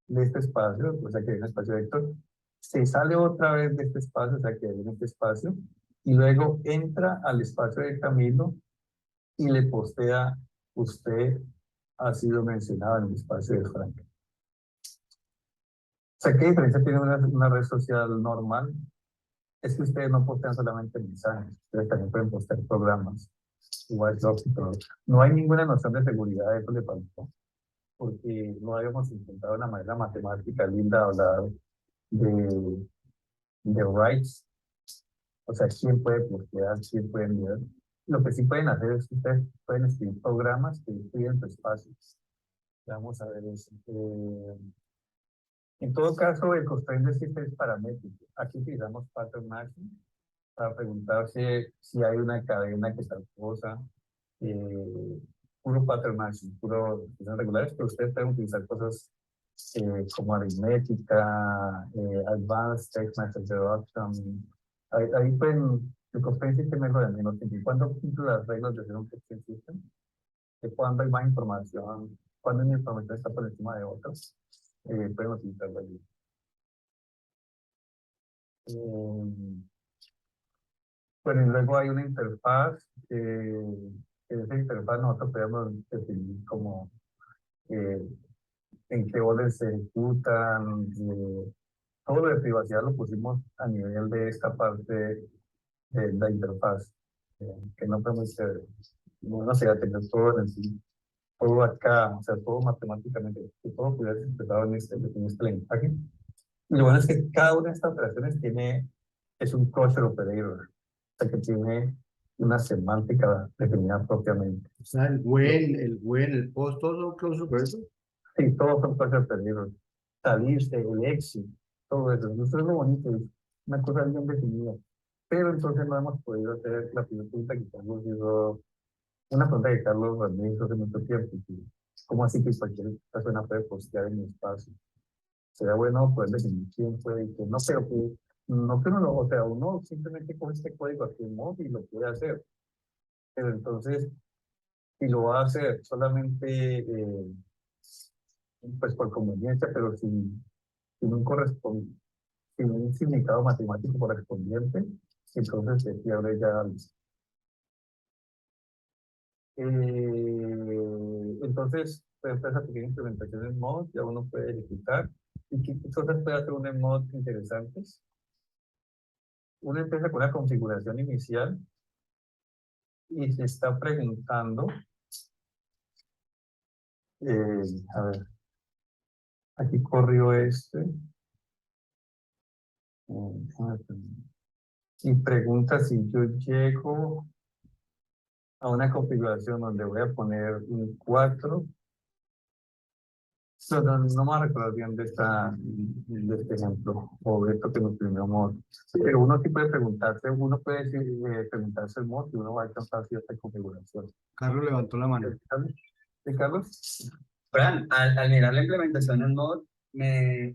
de este espacio, o sea que hay un espacio de Héctor, se sale otra vez de este espacio, o sea que hay en este espacio, y luego entra al espacio de Camilo y le postea, usted ha sido mencionado en el espacio de Frank. O sea, ¿qué diferencia tiene una red social normal? Es que ustedes no postean solamente mensajes, ustedes también pueden postear programas, WhatsApp y todo. No hay ninguna noción de seguridad, de eso le faltó, porque no habíamos intentado de una manera matemática linda hablar de rights, o sea, quién puede postear, quién puede enviar. Lo que sí pueden hacer es que ustedes pueden escribir programas que incluyen su espacio. Vamos a ver eso. En todo caso, el constraint existe es paramétrico. Aquí utilizamos pattern matching para preguntar si hay una cadena que tal cosa. Puro pattern matching, puro funciones regulares, pero ustedes pueden utilizar cosas como aritmética, advanced text message reduction. Ahí pueden, el constraint system es lo de menos. Cuando cumplo las reglas de hacer un constraint system, de cuando hay más información, cuando una información está por encima de otras, pueden utilizarlo allí. Bueno, y luego hay una interfaz, que esa interfaz nosotros podemos definir como en qué orden se ejecutan, todo lo de privacidad lo pusimos a nivel de esta parte de la interfaz, que no podemos ser, no sé, tener todo en sí, todo acá, o sea, todo matemáticamente, que todo pudiera ser expresado en este lenguaje. Y lo bueno es que cada una de estas operaciones es un kosher operator, o sea, que tiene una semántica definida propiamente. O sea, el post, todos son closure versos. Sí, todos son kosher operators. Salirse, el exit, todo eso. Eso es lo bonito, es una cosa bien definida. Pero entonces no hemos podido hacer la primera pregunta que Carlos hizo, una pregunta que Carlos Ramírez hizo hace mucho tiempo. ¿Cómo así que cualquier persona puede postear en mi espacio? Sería bueno poder definir quién puede y quién no, pero que no que uno lo, o sea, uno simplemente coge este código aquí en móvil y lo puede hacer. Pero entonces, si lo va a hacer solamente pues por conveniencia, pero sin un corresponde, sin un significado matemático correspondiente, entonces se pierde ya. Entonces, pues, esa pequeña implementación en mod ya uno puede ejecutar. ¿Y qué cosas puede hacer un en mod interesantes? Uno empieza con una configuración inicial y se está preguntando, a ver, aquí corrió este, y pregunta si yo llego a una configuración donde voy a poner un 4. No me recuerdo bien de este ejemplo o de esto que nos primero. Pero uno sí puede preguntarse, uno puede decir, preguntarse el mod y uno va a alcanzar cierta configuración. Carlos levantó la mano. ¿Sí, Carlos? Fran, al mirar la implementación en mod,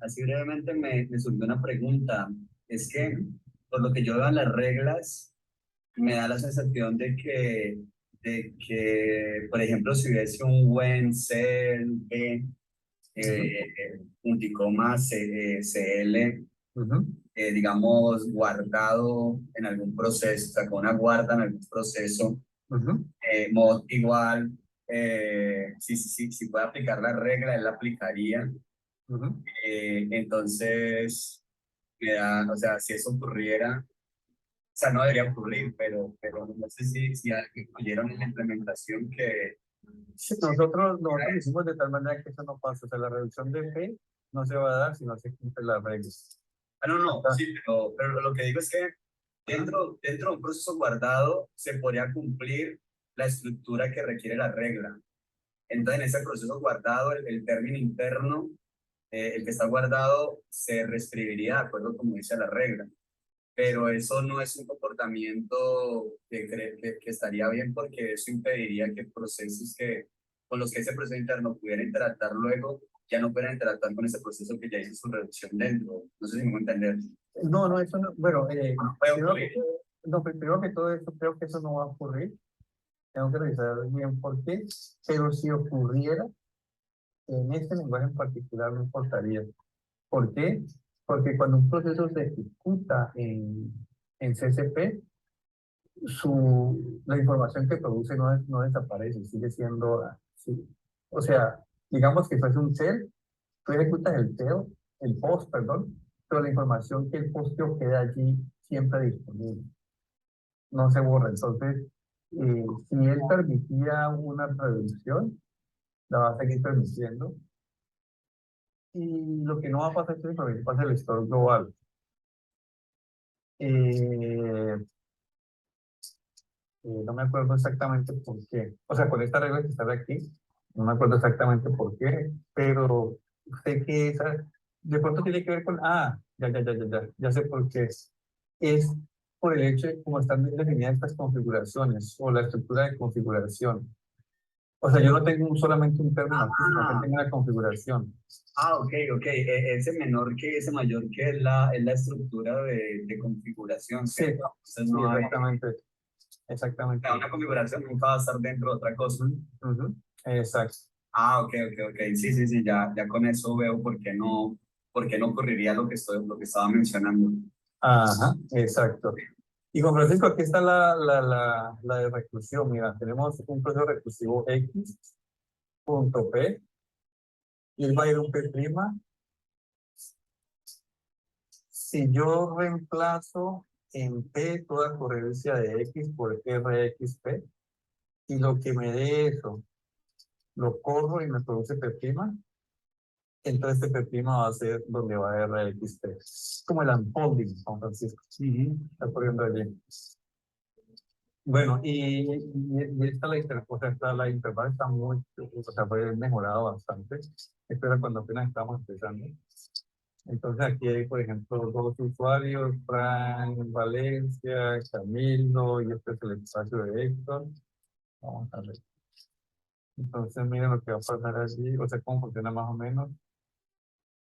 así brevemente me surgió una pregunta. Es que, por lo que yo veo en las reglas, me da la sensación de que, por ejemplo, si hubiese un buen CL, punticoma, CL, digamos, guardado en algún proceso, o sea, con una guarda en algún proceso, mod igual, si puede aplicar la regla, él la aplicaría. Entonces, o sea, si eso ocurriera, o sea, no debería ocurrir, pero no sé si incluyeron en la implementación que... Sí, nosotros hicimos de tal manera que eso no pasa, o sea, la reducción de P no se va a dar si no se cumplen las reglas. No, sí, pero lo que digo es que dentro de un proceso guardado se podría cumplir la estructura que requiere la regla. Entonces, en ese proceso guardado, el término interno, el que está guardado, se reescribiría de acuerdo como dice la regla. Pero eso no es un comportamiento que estaría bien porque eso impediría que procesos con los que ese proceso interno pudiera interactuar luego, ya no pudieran interactuar con ese proceso que ya hizo su reducción dentro. No sé si me voy a entender. No, eso no, bueno, Puede ocurrir. primero que todo eso, creo que eso no va a ocurrir. Tengo que revisar bien por qué, pero si ocurriera, en este lenguaje en particular no importaría. ¿Por qué? Porque cuando un proceso se ejecuta en CCP, la información que produce no desaparece, sigue siendo así. O sea, digamos que fuese un cell, tú ejecutas el post, perdón, pero la información que el posteo queda allí siempre disponible, no se borra. Entonces, si él permitía una reducción, la va a seguir permitiendo. Y lo que no va a pasar es que pasa el store global. No me acuerdo exactamente por qué. O sea, con esta regla que está aquí, no me acuerdo exactamente por qué, pero sé que esa, de pronto tiene que ver con, ya sé por qué. Es por el hecho de cómo están definidas estas configuraciones o la estructura de configuración. O sea, yo no tengo solamente un término aquí, sino que tengo una configuración. Ok. Ese menor que ese mayor que es la estructura de configuración. Sí, Entonces no hay... Exactamente. Una configuración nunca va a estar dentro de otra cosa. Exacto. Ok. Sí, ya con eso veo por qué no ocurriría lo que estaba mencionando. Ajá, exacto. Y con Francisco, aquí está la de reclusión. Mira, tenemos un proceso reclusivo X, punto P, y él va a ir un P'. Si yo reemplazo en P toda ocurrencia de X por RXP, y lo que me dé eso, lo corro y me produce P', entonces este P' va a ser donde va RXP. Es como el unfolding, Juan Francisco. Está corriendo allí. Bueno, y esta la interfaz está muy, o sea, fue mejorado bastante. Esto era cuando apenas estábamos empezando. Entonces aquí hay, por ejemplo, dos usuarios, Frank Valencia, Camilo, y este es el espacio de Héctor. Vamos a ver. Entonces miren lo que va a pasar allí, o sea, cómo funciona más o menos.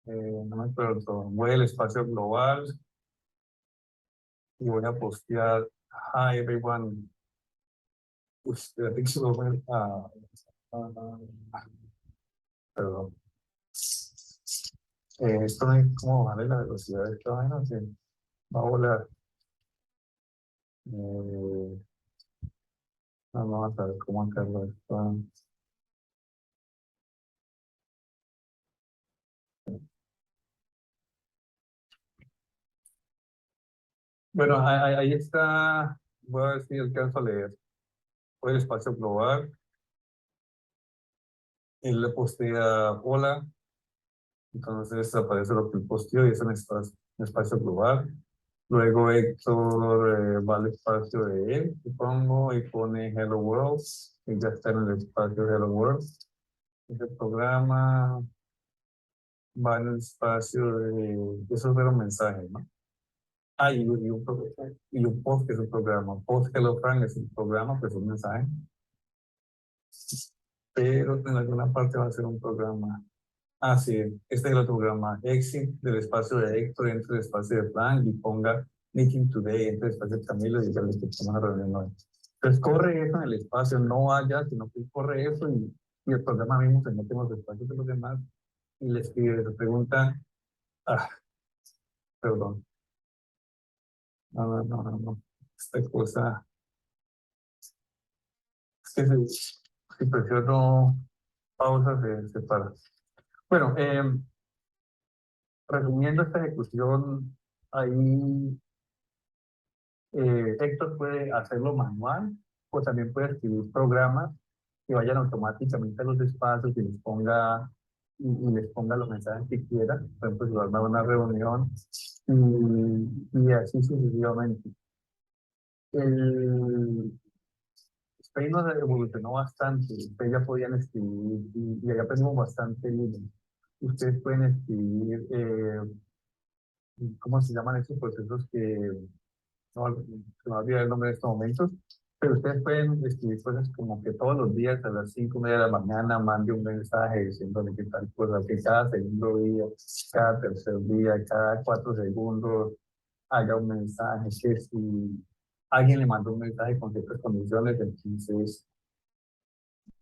No me acuerdo, voy al espacio global y voy a postear, hi everyone. Espérate que se lo voy perdón. Esto no hay cómo bajarle la velocidad de esta vaina, se va a volar. Vamos a ver cómo hacerlo esto. Bueno, ahí está, voy a ver si alcanzo a leer. Fue el espacio global, él le postea hola, entonces aparece lo que él posteó y es un espacio global. Luego Héctor va al espacio de él, supongo, y pone Hello World, y ya está en el espacio Hello World. Ese programa va en el espacio de esos fueron mensajes, ¿no? Ah, y un post que es un programa. Post Hello Frank es un programa, pues un mensaje, pero en alguna parte va a ser un programa. Ah, sí, este es el otro programa. Exit del espacio de Héctor, entre el espacio de Frank y ponga Meeting Today, entre el espacio de Camilo y dígale que tenemos una reunión hoy. Entonces corre eso en el espacio, no vaya, sino que corre eso y el programa mismo se mete en los espacios de los demás y le escribe, le pregunta, ah, perdón, no, esta cosa, es que si presiono pausa se para. Bueno, resumiendo esta ejecución, ahí Héctor puede hacerlo manual o también puede escribir programas que vayan automáticamente a los espacios y les ponga los mensajes que quiera. Por ejemplo, si va a armar una reunión y así sucesivamente. El Spain nos evolucionó bastante. Ustedes ya podían escribir y ahí aprendimos bastante bien. Ustedes pueden escribir, ¿cómo se llaman estos procesos que no, se me va a olvidar el nombre de estos momentos, pero ustedes pueden escribir cosas como que todos los días a las 5:30 de la mañana mande un mensaje diciéndole que tal cosa, que cada segundo día, cada tercer día, cada 4 segundos haga un mensaje, que si alguien le manda un mensaje con ciertas condiciones, entonces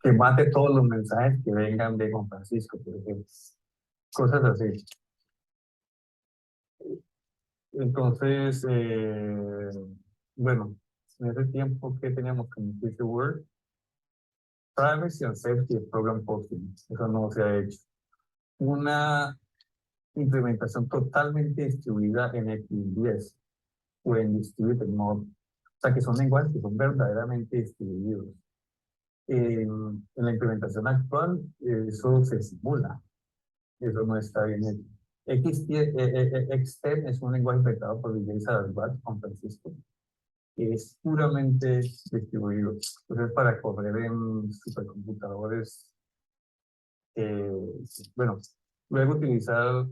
que mate todos los mensajes que vengan de Juan Francisco, por ejemplo, cosas así. Entonces, bueno, en ese tiempo que teníamos como Future Word, Privacy and Safety of Program Posting, eso no se ha hecho. Una implementación totalmente distribuida en X10 o en Distributed Mode, o sea que son lenguajes que son verdaderamente distribuidos. En la implementación actual, eso se simula, eso no está bien hecho. Xten es un lenguaje inventado por Vijay Saraswat, Juan Francisco, que es puramente distribuido. Entonces, para correr en supercomputadores, bueno, luego utilizar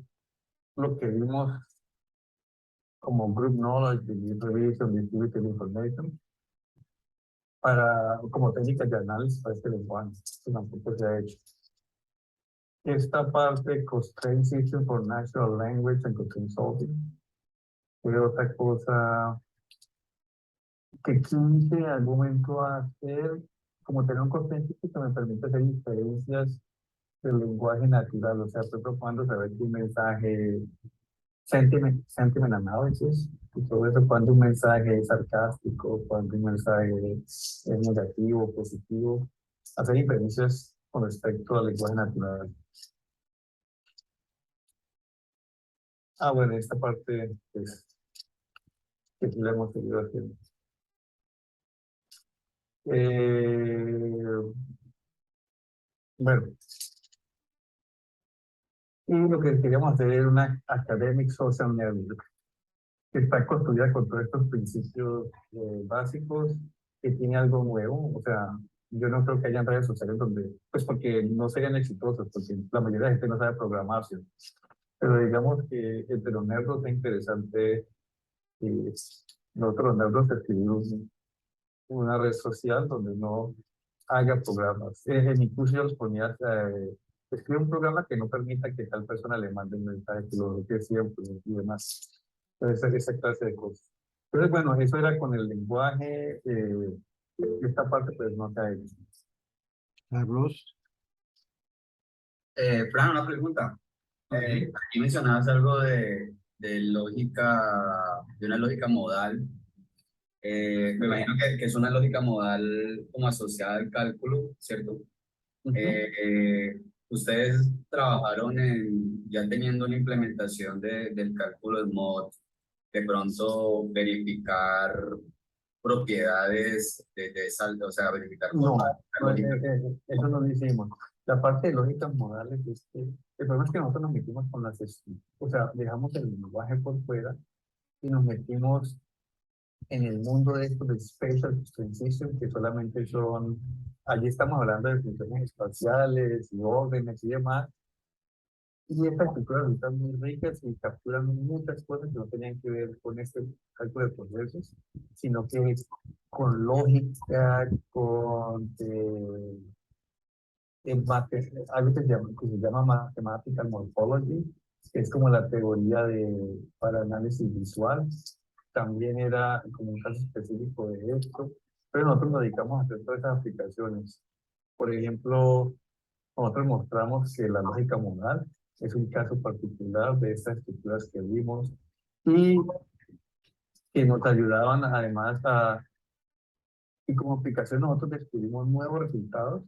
lo que vimos como Group Knowledge, Distributed Revision, Distributed Information, como técnicas de análisis para este lenguaje, que tampoco se ha hecho. Esta parte, Constraint System for Natural Language and Constraint Solving, fue otra cosa que quise en algún momento hacer, como tener un constraint system que me permite hacer diferencias del lenguaje natural, o sea, estoy probando saber que un mensaje, sentiment analysis, y todo eso, cuando un mensaje es sarcástico, cuando un mensaje es negativo, positivo, hacer diferencias con respecto al lenguaje natural. Ah, bueno, esta parte, pues, que sí la hemos seguido haciendo. Bueno, y lo que queríamos hacer era una Academic Social Network, que está construida con todos estos principios básicos, que tiene algo nuevo. O sea, yo no creo que hayan redes sociales donde, pues porque no serían exitosos, porque la mayoría de la gente no sabe programarse. Pero digamos que entre los nerdos es interesante, eh, nosotros los nerdos escribimos una red social donde no haga programas. En mi curso yo los ponía, escribe un programa que no permita que tal persona le mande un mensaje, que lo bloquee siempre y demás. Entonces, esa clase de cosas. Entonces, bueno, eso era con el lenguaje. Esta parte pues no se ha hecho. Carlos, Fran, una pregunta. Aquí mencionabas algo de lógica, de una lógica modal. Me imagino que es una lógica modal como asociada al cálculo, ¿cierto? Ujú. Ustedes trabajaron ya teniendo una implementación del cálculo de mod, de pronto verificar propiedades de saldo, o sea, verificar No, la no, lógica. eso no lo hicimos. La parte de lógicas modales es que el problema es que nosotros nos metimos con las o sea, dejamos el lenguaje por fuera y nos metimos en el mundo de estos de Spatial Transition, que solamente son, allí estamos hablando de funciones espaciales y órdenes y demás, y estas estructuras están muy ricas y capturan muchas cosas que no tenían que ver con este cálculo de procesos, sino que es con lógica, con algo que se llama Mathematical Morphology, que es como la teoría para análisis visual. También era como un caso específico de esto, pero nosotros nos dedicamos a hacer todas esas aplicaciones. Por ejemplo, nosotros mostramos que la lógica modal es un caso particular de estas estructuras que vimos y que nos ayudaban además y como aplicación nosotros descubrimos nuevos resultados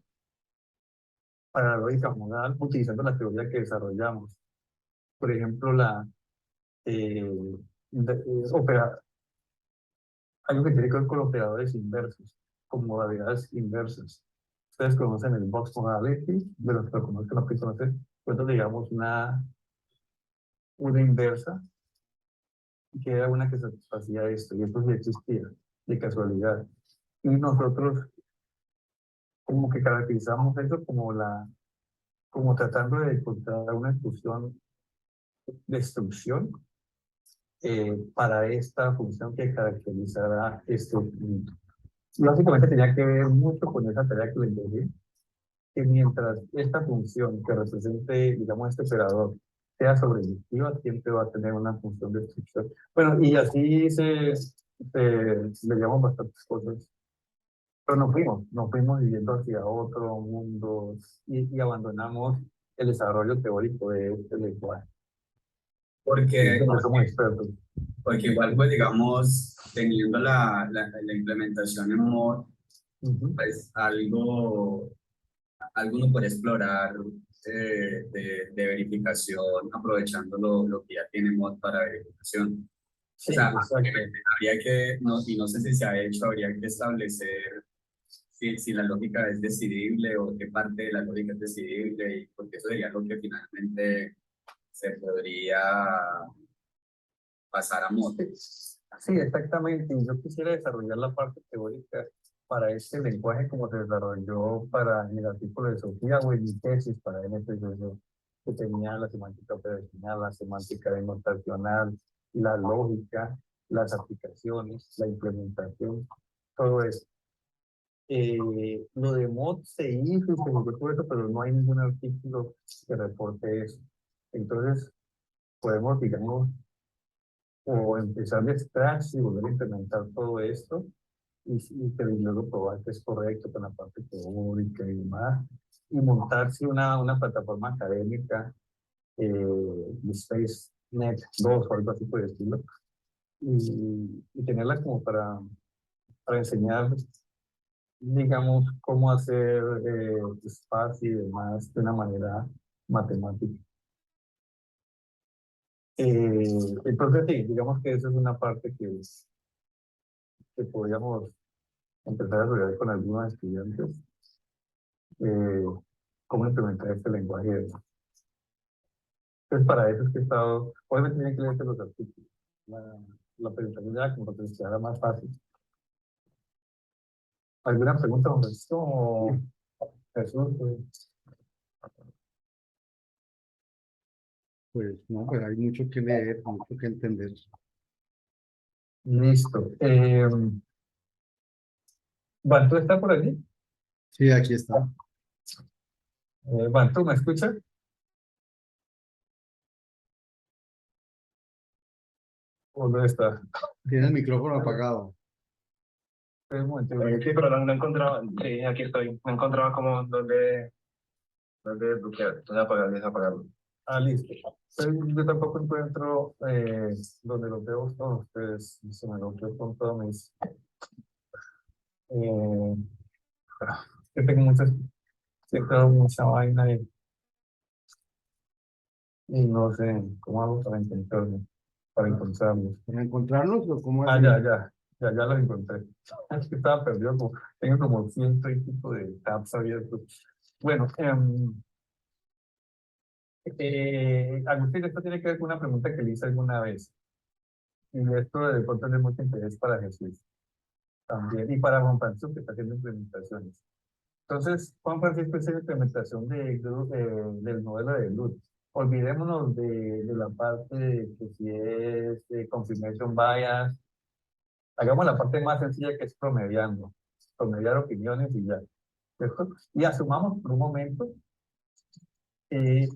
para la lógica modal utilizando la teoría que desarrollamos. Por ejemplo, eh, algo que tiene que ver con operadores inversos, con modalidades inversas. Ustedes conocen el box modality, de los que lo conocen, los que conocen, pues digamos una inversa, que era una que satisfacía esto, y esto sí existía, de casualidad. Y nosotros como que caracterizamos eso como tratando de encontrar una destrucción para esta función que caracterizará este punto. Y básicamente tenía que ver mucho con esa tarea que le dejé, que mientras esta función que represente, digamos, este operador sea sobreyectiva, siempre va a tener una función de descripción. Bueno, y así le llamamos bastantes cosas. Pero nos fuimos viviendo hacia otro mundo y abandonamos el desarrollo teórico de este lenguaje. Y Porque, eso no somos expertos. porque igual, pues digamos, teniendo la implementación en mod, Ujú. pues algo uno puede explorar de verificación, aprovechando lo que ya tiene mod para verificación. O Sí, sea, exacto. habría que, no, y no sé si se ha hecho, habría que establecer si la lógica es decidible o qué parte de la lógica es decidible, y porque eso sería lo que finalmente se podría pasar a mod. Sí, exactamente. Y yo quisiera desarrollar la parte teórica para este lenguaje como se desarrolló para el artículo de Sofía o en mi tesis para NPSS, que tenía la semántica operacional, la semántica denotacional, la lógica, las aplicaciones, la implementación, todo eso. Lo de mod se hizo y se publicó todo eso, pero no hay ningún artículo que reporte eso. Entonces, podemos, digamos, o empezar de scratch y volver a implementar todo esto y luego probar que es correcto con la parte teórica y demás, y montarse una plataforma académica, de SpaceNet 2 o algo así por el estilo, y tenerla como para enseñar, digamos, cómo hacer espacio y demás de una manera matemática. Entonces, sí, digamos que esa es una parte que podríamos empezar a estudiar con algunos estudiantes, eh, cómo implementar este lenguaje. Entonces, para eso es que he estado, obviamente tienen que leerse los artículos. La presentación ya como que se haga más fácil. ¿Alguna pregunta, don Francisco o Jesús? Pues no, pues hay mucho que leer, mucho que entender. Listo. ¿Bantú está por allí? Sí, aquí está. ¿Bantú me escucha? ¿O no está? Tiene el micrófono apagado. Un momento. Sí, pero no encontraba, sí, aquí estoy, no encontraba como dónde bloquear, entonces apagar, desapagarlo. Listo. Entonces, yo tampoco encuentro donde los veo todos ustedes, se me rompió con todo mis... Eh, que tengo muchas, siempre mucha vaina y no sé cómo hago para encontrarlos. ¿Para encontrarlos o cómo Ah, así? ya los encontré. Es que estaba perdido, tengo como ciento y pico de tabs abiertos. Bueno, Agustín, esto tiene que ver con una pregunta que le hice alguna vez. Y esto de pronto es de mucho interés para Jesús también, y para Juan Francisco, que está haciendo implementaciones. Entonces, Juan Francisco es la implementación del modelo de Luz. Olvidémonos de la parte de que si es confirmation bias. Hagamos la parte más sencilla, que es promediar opiniones y ya, ¿cierto? Y asumamos por un momento eh,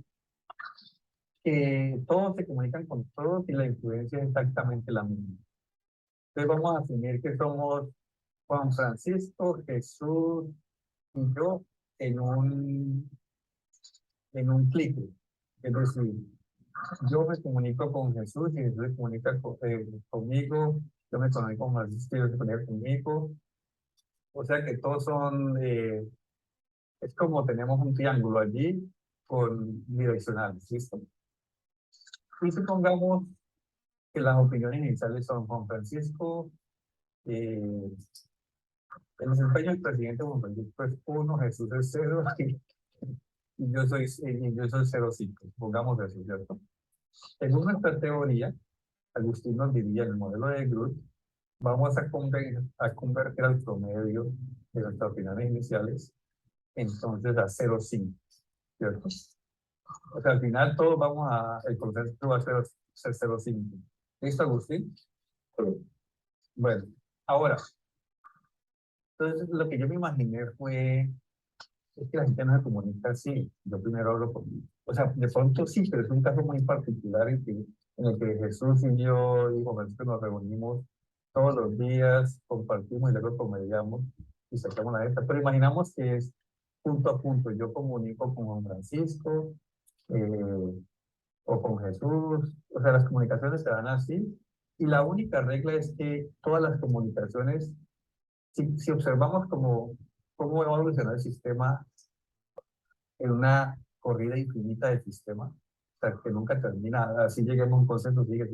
que todos se comunican con todos y la influencia es exactamente la misma. Entonces vamos a asumir que somos Juan Francisco, Jesús y yo en un clic. Es decir, yo me comunico con Jesús y Jesús se comunica conmigo, yo me comunico con Francisco y Dios se comunica conmigo. O sea que todos son, es como tenemos un triángulo allí con direccionales, ¿listo? Y supongamos que las opiniones iniciales son Juan Francisco, el desempeño del presidente Juan Francisco es 1, Jesús es 0 y yo soy 0,5, pongamos eso, ¿cierto? Según nuestra teoría, Agustín nos diría en el modelo de Groot, vamos a convertir al promedio de nuestras opiniones iniciales, entonces a 0,5, ¿cierto? O sea, al final todos el consenso va a ser 0,5. ¿Listo, Agustín? Bueno, ahora, entonces lo que yo me imaginé es que la gente no se comunica así. Yo primero hablo conmigo. O sea, de pronto sí, pero es un caso muy particular en el que Jesús y yo y Juan Francisco nos reunimos todos los días, compartimos y luego comediamos y sacamos la neta. Pero imaginamos que es punto a punto. Yo comunico con Juan Francisco o con Jesús. O sea, las comunicaciones se dan así. Y la única regla es que todas las comunicaciones, si observamos cómo va a evolucionar el sistema en una corrida infinita del sistema, o sea, que nunca termina, así lleguemos a un consenso, sigue.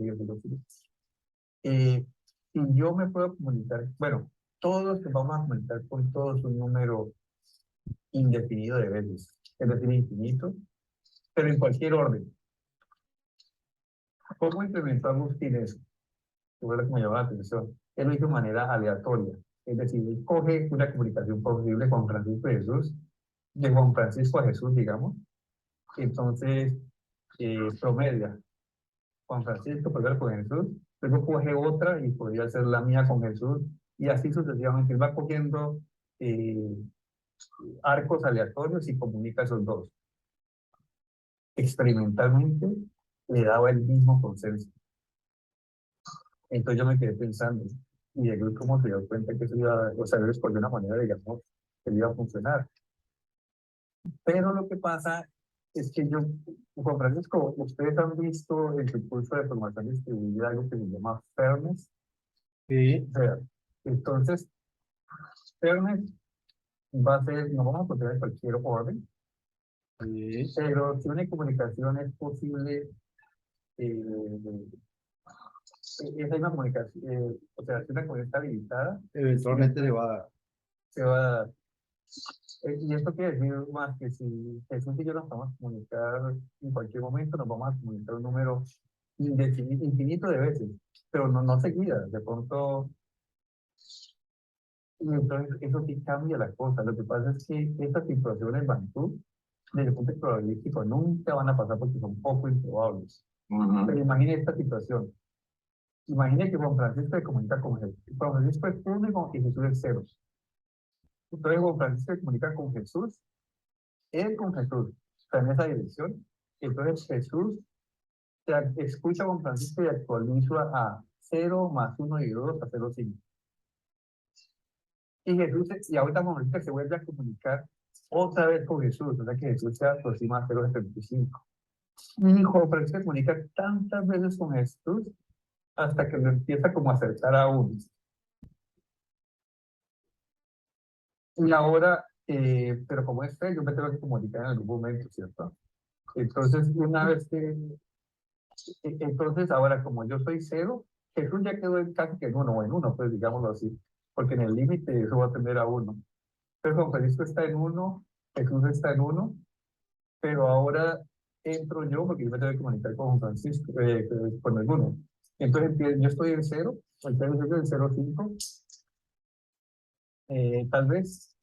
Eh, y yo me puedo comunicar, bueno, todos nos vamos a comunicar con todos un número indefinido de veces, es decir, infinito, pero en cualquier orden. ¿Cómo implementó Agustín eso? Que fue lo que me llamó la atención. Él lo hizo de manera aleatoria, es decir, él coge una comunicación posible con Francisco y Jesús, de Juan Francisco a Jesús, digamos, entonces promedia Juan Francisco primero con Jesús, luego coge otra y podría ser la mía con Jesús, y así sucesivamente. Él va cogiendo eh, arcos aleatorios y comunica esos dos. Experimentalmente le daba el mismo consenso. Entonces yo me quedé pensando, y de Cruz cómo se dio cuenta que eso iba, o sea, él escogió una manera, digamos, que iba a funcionar. Pero lo que pasa es que Juan Francisco, ustedes han visto en su curso de formación distribuida algo que se llama Fairness. Sí, O sea, entonces, Fairness va a ser, no vamos a encontrar en cualquier orden, sí. pero si una comunicación es posible, eh, esa misma comunicación, o sea, si una comunicación está habilitada, Eventualmente le va a dar. se va a dar. Y esto quiere decir más que si Jesús y yo nos vamos a comunicar en cualquier momento, nos vamos a comunicar un número infinito de veces, pero no seguidas. De pronto, y entonces eso sí cambia la cosa. Lo que pasa es que estas situaciones Bantu, desde el punto probabilístico, nunca van a pasar porque son poco improbables. Pero imagine esta situación. Imagine que Juan Francisco se comunica con Jesús. Juan Francisco es uno y Jesús es cero. Entonces Juan Francisco se comunica con Jesús, él con Jesús, está en esa dirección. Entonces Jesús escucha a Juan Francisco y actualiza a 0 más 1 y 2 a 0,5. Y Jesús, y ahorita Juan Francisco se vuelve a comunicar otra vez con Jesús, o sea que Jesús se aproxima a 0,75. Y Juan Francisco se comunica tantas veces con Jesús hasta que lo empieza como a acercar a uno. Y ahora, pero como es fe, yo me tengo que comunicar en algún momento, ¿cierto? Entonces, una vez que, entonces ahora como yo soy cero, Jesús ya quedó casi que en uno, o en uno, pues digámoslo así, porque en el límite eso va a tener a uno. Pero Juan Francisco está en uno, Jesús está en uno, pero ahora entro yo, porque yo me tengo que comunicar con Juan Francisco, con el uno. Entonces yo estoy en cero, entonces yo estoy en 0,5, tal vez.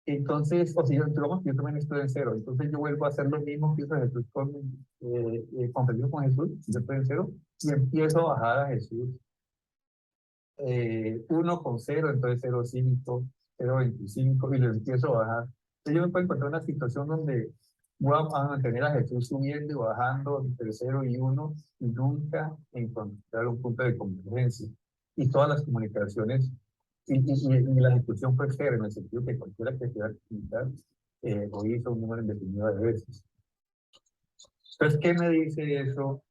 Entonces, o si yo, digamos que yo también estoy en cero, entonces yo vuelvo a hacer lo mismo que hizo Jesús con Jesús, yo estoy en cero, y empiezo a bajar a Jesús. 1 con 0, entonces 0,5, 0,25, y lo empiezo a bajar. Entonces yo me puedo encontrar una situación donde voy a mantener a Jesús subiendo y bajando entre 0 y 1, y nunca encontrar un punto de convergencia. Y todas las comunicaciones y la ejecución puede ser en el sentido que cualquiera que quiera comunicar lo hizo un número indefinido de veces. Entonces, ¿qué me dice eso?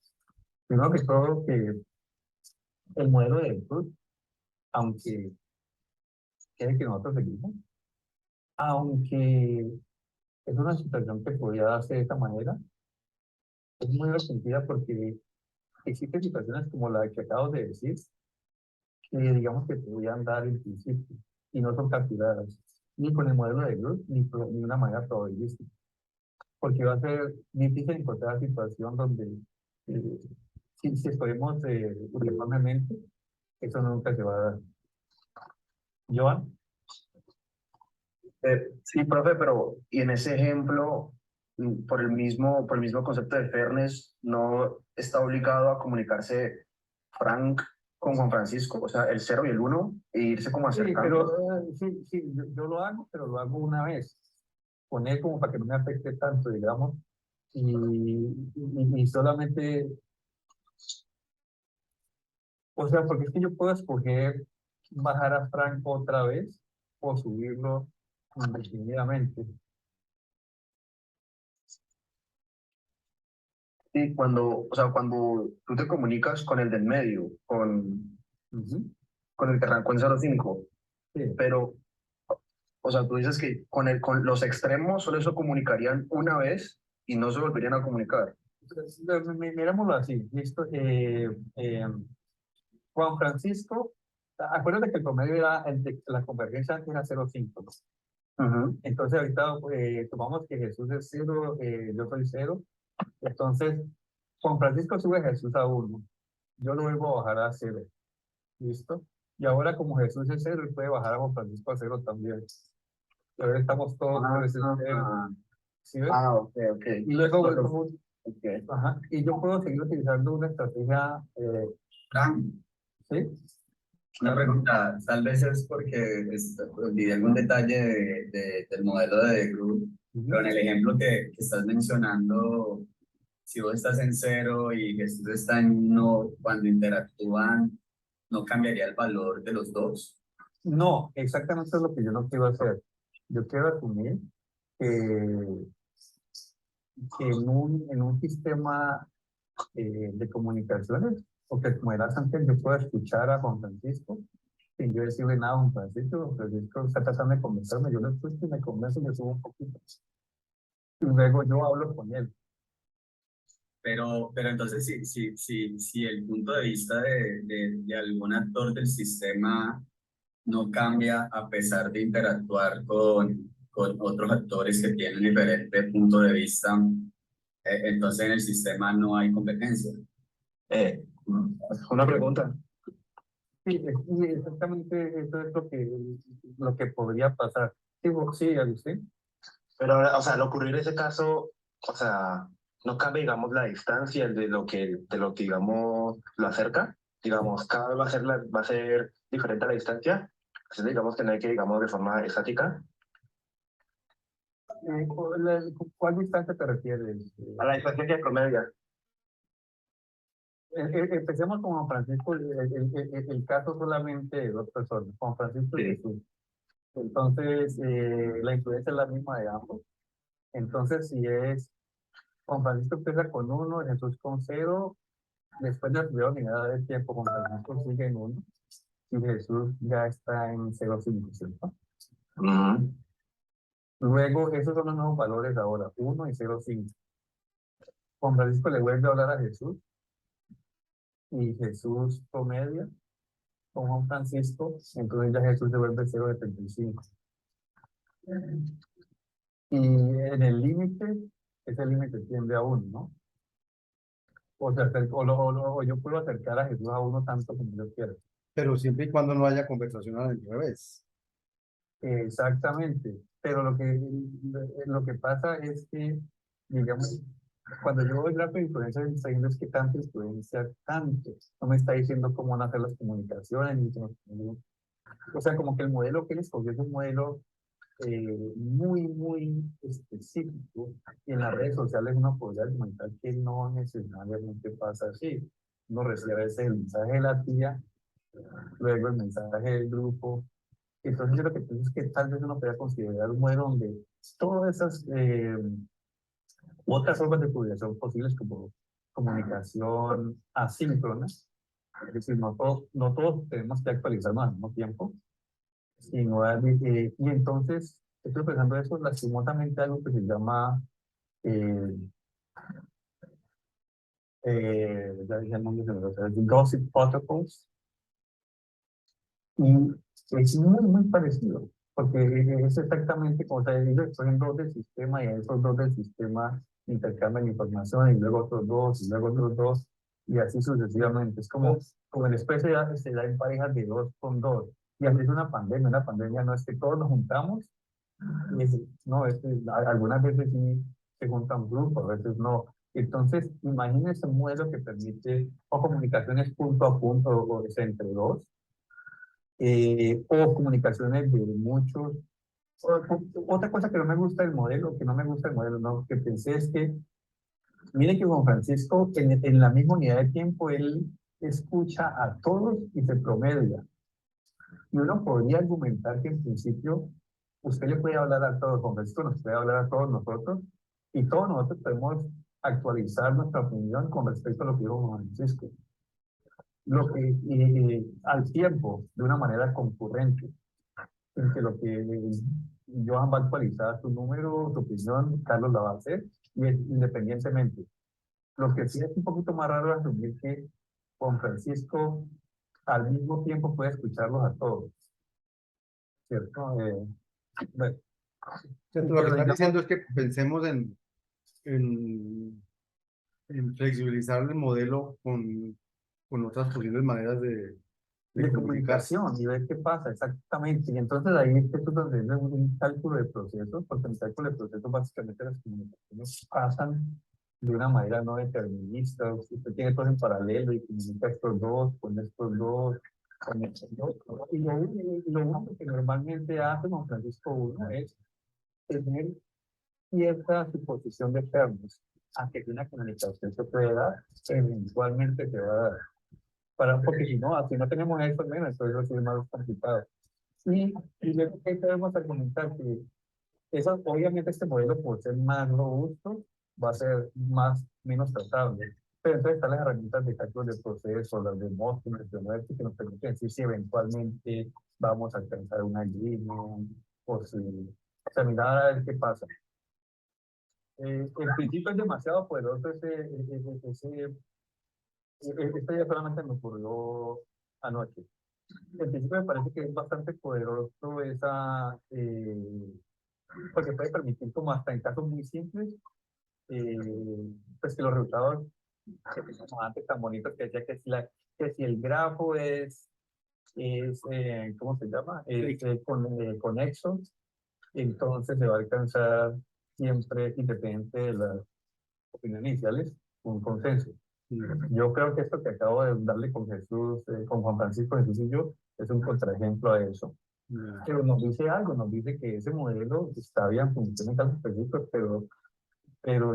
Primero que todo, que el modelo de Jesús, aunque quiere que nosotros seguimos, aunque es una situación que podría darse de esta manera, es muy resentida porque existen situaciones como la que acabo de decir, que digamos que podrían dar en principio y no son capturadas ni con el modelo de Groot ni de una manera probabilística, porque va a ser difícil encontrar la situación donde si escogemos uniformemente, eso nunca se va a dar. Joan. Sí, profe, pero y en ese ejemplo, por el mismo concepto de fairness, ¿no está obligado a comunicarse Frank con Juan Francisco? O sea, el 0 y el 1, e irse como Sí, acercando. pero yo lo hago, pero lo hago una vez, con él como para que no me afecte tanto, digamos, y solamente, o sea, porque es que yo puedo escoger bajar a Frank otra vez o subirlo indefinidamente. Sí, o sea, cuando tú te comunicas con el del medio, con el que arrancó en 0,5, Sí. pero, o sea, tú dices que con los extremos solo se comunicarían una vez y no se volverían a comunicar. Entonces, mirámoslo así, listo. Juan Francisco, acuérdate que el promedio era, la convergencia antes era 0,5, ¿no? Entonces ahorita tomamos que Jesús es 0, yo soy 0. Entonces, Juan Francisco sube a Jesús a 1. Yo lo vuelvo a bajar a 0. ¿Listo? Y ahora como Jesús es 0, él puede bajar a Juan Francisco a 0 también. Y ahora estamos todos por ese 0. ¿Sí ves? Ok. Y luego vuelvo, Okay. ajá, y yo puedo seguir utilizando una estrategia, Frank, ¿sí? una pregunta, tal vez es porque olvidé algún detalle del modelo de Groot, pero en el ejemplo que estás mencionando, si vos estás en 0 y Jesús está en 1, cuando interactúan, ¿no cambiaría el valor de los dos? No, exactamente es lo que yo no quiero hacer. Yo quiero asumir que, que en un sistema de comunicaciones, o que como eras antes, yo puedo escuchar a Juan Francisco sin yo decirle nada a Juan Francisco. Juan Francisco está tratando de convencerme, yo lo escucho y me convence y me subo un poquito. Y luego yo hablo con él. Pero entonces, si el punto de vista de algún actor del sistema no cambia a pesar de interactuar con otros actores que tienen diferente punto de vista, entonces en el sistema no hay competencia. Una pregunta. Sí, y exactamente eso es lo que podría pasar. Sí, sí, Agustín. Pero, o sea, al ocurrir ese caso, o sea, no cambia, digamos, la distancia de lo que, digamos, lo acerca. Digamos, cada vez va a ser diferente a la distancia. Entonces, digamos que no hay que, digamos, de forma estática. ¿Cuál distancia te refieres? A la distancia que promedia. Empecemos con Juan Francisco, el caso solamente de dos personas, Juan Francisco y Sí. Jesús. Entonces, la influencia es la misma de ambos. Entonces, si es Juan Francisco empieza con 1, Jesús con 0, después de la primera unidad de tiempo, Juan Francisco sigue en 1 y Jesús ya está en 0,5, ¿cierto? Ujú. Luego, esos son los nuevos valores ahora, 1 y 0,5. Juan Francisco le vuelve a hablar a Jesús y Jesús promedia con Juan Francisco, entonces ya Jesús devuelve 0,75. Y en el límite, ese límite tiende a 1, ¿no? O yo puedo acercar a Jesús a 1 tanto como yo quiera. Pero siempre y cuando no haya conversación al revés. Exactamente. Pero lo que pasa es que, digamos, cuando yo doy grafo de influencia, me está diciendo es que tanta influencia, tanto. No me está diciendo cómo van a hacer las comunicaciones, o sea, como que el modelo que él escogió es un modelo muy, muy específico. Y en las redes sociales uno podría argumentar que no necesariamente pasa así. Uno recibe a veces el mensaje de la tía, luego el mensaje del grupo. Entonces yo lo que pienso es que tal vez uno podría considerar un modelo donde todas esas otras formas de publicación posibles como comunicación asíncrona, es decir, no todos tenemos que actualizarnos al mismo tiempo, sino, y entonces estoy pensando eso, lastimosamente algo que se llama, eh, ya dije el nombre, Gossip Protocols, y es muy, muy parecido, porque es exactamente como se dice, son dos del sistema y esos dos del sistema intercambian información y luego otros dos y luego otros dos y así sucesivamente. Es como la especie se da en parejas de 2 con 2 y así es una pandemia no es que todos nos juntamos, y no, algunas veces sí se juntan grupos, a veces no. Entonces, imagínense un modelo que permite o comunicaciones punto a punto o entre dos, o comunicaciones de muchos. Otra cosa que no me gusta del modelo, no, que pensé es que, mire que Juan Francisco, en la misma unidad de tiempo, él escucha a todos y se promedia. Y uno podría argumentar que en principio usted le puede hablar a todos, Juan Francisco nos puede hablar a todos nosotros, y todos nosotros podemos actualizar nuestra opinión con respecto a lo que dijo Juan Francisco. Al tiempo, de una manera concurrente, en que lo que Johan va a actualizar su número, su opinión, Carlos la va a hacer, y independientemente. Lo que sí es un poquito más raro es asumir que Juan Francisco al mismo tiempo puede escucharlos a todos, ¿cierto? Bueno, Entonces, lo que pero estás digamos, diciendo es que pensemos en, en flexibilizar el modelo con otras posibles maneras de de comunicarse. comunicación y ver qué pasa exactamente. Y entonces ahí es que tú estás haciendo un cálculo de procesos, porque en el cálculo de procesos básicamente las comunicaciones pasan de una manera no determinista. Usted tiene cosas en paralelo y comunica estos dos, con estos dos, con estos dos. Y lo único que normalmente hace Juan Francisco uno es tener cierta suposición de términos a que una comunicación se puede dar, eventualmente se va a dar. Porque si no, así no tenemos eso, menos, entonces eso sí es más complicado. Y luego que debemos argumentar que eso, obviamente este modelo por ser más robusto va a ser menos tratable. Pero entonces están las herramientas de cálculo de proceso, las de Moscú, de Muerte, que nos permiten decir si eventualmente vamos a alcanzar una línea o si, o sea, mirar a ver qué pasa. En principio es demasiado poderoso esto ya solamente me ocurrió anoche. En principio me parece que es bastante poderoso porque puede permitir como hasta en casos muy simples, pues que los resultados como antes tan bonitos que decía que si el grafo ¿cómo se llama? Conexo, entonces se va a alcanzar siempre, independiente de las opiniones iniciales, un consenso. Yo creo que esto que acabo de darle con Jesús, con Juan Francisco Jesús y yo, es un contraejemplo a eso. Pero nos dice algo, nos dice que ese modelo está bien, funciona en casos específicos, pero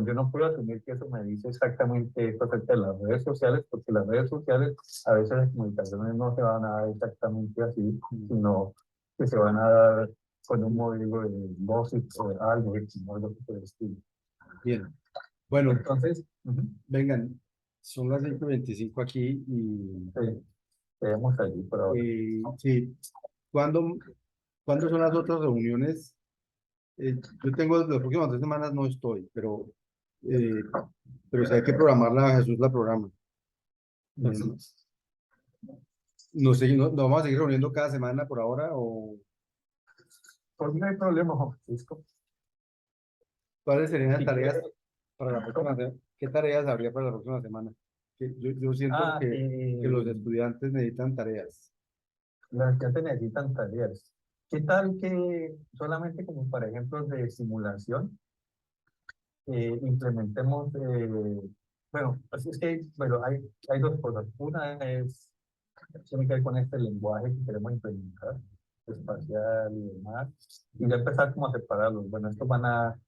yo no puedo asumir que eso me dice exactamente esto acerca de las redes sociales, porque las redes sociales a veces las comunicaciones no se van a dar exactamente así, sino que se van a dar con un modelo de gossip o algo, algo por el estilo. Bien. Bueno, Entonces, vengan, son las 5:25 aquí y sí, quedemos allí por ahora. sí, ¿cuándo, ¿cuándo son las otras reuniones? Yo tengo las próximas 3 semanas no estoy, eh, pero si hay que programarla, Jesús la programa. Ujú. No sé, ¿nos vamos a seguir reuniendo cada semana por ahora o Pues no hay problema, Juan Francisco. cuáles serían las Si tareas quiere, para la próxima semana? ¿Qué tareas habría para la próxima semana? Yo siento ah, que los estudiantes necesitan tareas. las que te necesitan tareas. ¿Qué tal que solamente como para ejemplos de simulación implementemos, bueno, pues es que bueno, hay dos cosas. Una es, tiene que ver con este lenguaje que queremos implementar, espacial y demás, y ya empezar como a separarlos. Bueno, estos van a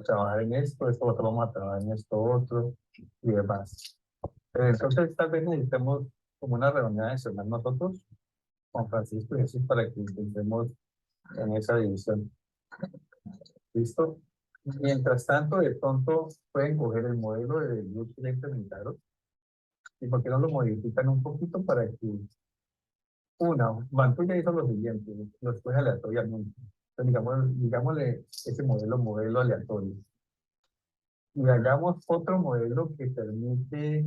trabajar en esto, esto otro vamos a trabajar en esto otro y demás. Entonces, tal vez necesitemos como una reunión adicional nosotros, Juan Francisco y Jesús, para que intentemos en esa división. ¿Listo? Mientras tanto, de pronto pueden coger el modelo de luz que ya implementaron y por qué no lo modifican un poquito para que, Banco ya hizo lo siguiente, lo escoge aleatoriamente. Entonces, digámosle ese modelo aleatorio. Y hagamos otro modelo que permite,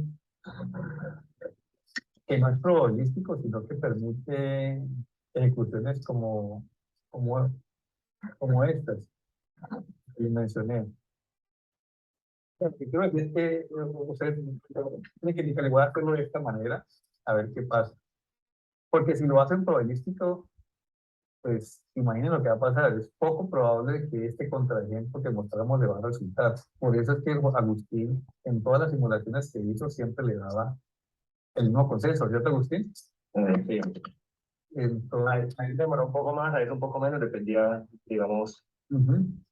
que no es probabilístico, sino que permite ejecuciones como, como estas que mencioné. Creo que es que usted tiene que le voy a hacerlo de esta manera, a ver qué pasa. Porque si lo hacen probabilístico, pues imaginen lo que va a pasar. Es poco probable que este contraejemplo que mostramos le va a resultar. Por eso es que Agustín, en todas las simulaciones que hizo, siempre le daba el mismo consenso, ¿cierto, Agustín? Sí. Entonces, Ahí demoró un poco más, a veces un poco menos, dependía, digamos. ujú.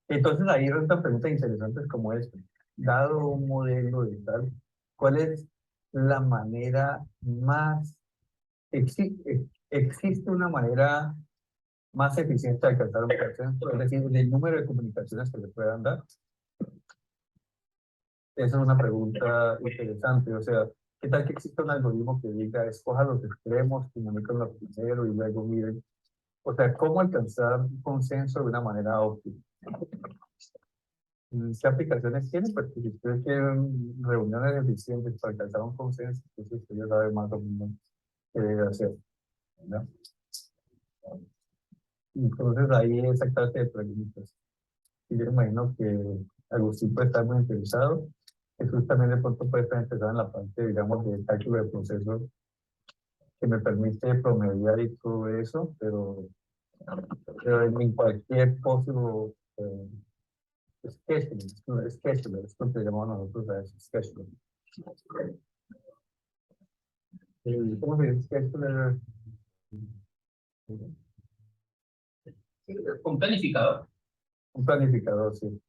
Entonces ahí resultan preguntas interesantes como esta. Dado un modelo de tal, ¿cuál es la manera más, existe una manera más eficiente de alcanzar un consenso? Es decir, el número de comunicaciones que le puedan dar. Esa es una pregunta interesante. O sea, ¿qué tal que exista un algoritmo que diga, escoja los extremos, comuniquen lo primero y luego miren? O sea, ¿cómo alcanzar un consenso de una manera óptima? ¿Qué aplicaciones tiene? Pues si ustedes quieren reuniones eficientes para alcanzar un consenso, entonces usted ya sabe más o menos qué debe hacer, ¿no? Entonces ahí esa clase de preguntas. Y yo imagino que Agustín puede estar muy interesado. Jesús también de pronto puede estar interesado en la parte, digamos, de cálculo de procesos que me permite promediar y todo eso, pero en cualquier posible scheduler, es lo que llamamos nosotros a eso, scheduler. ¿Cómo se dice scheduler? Un planificador. Un planificador, sí.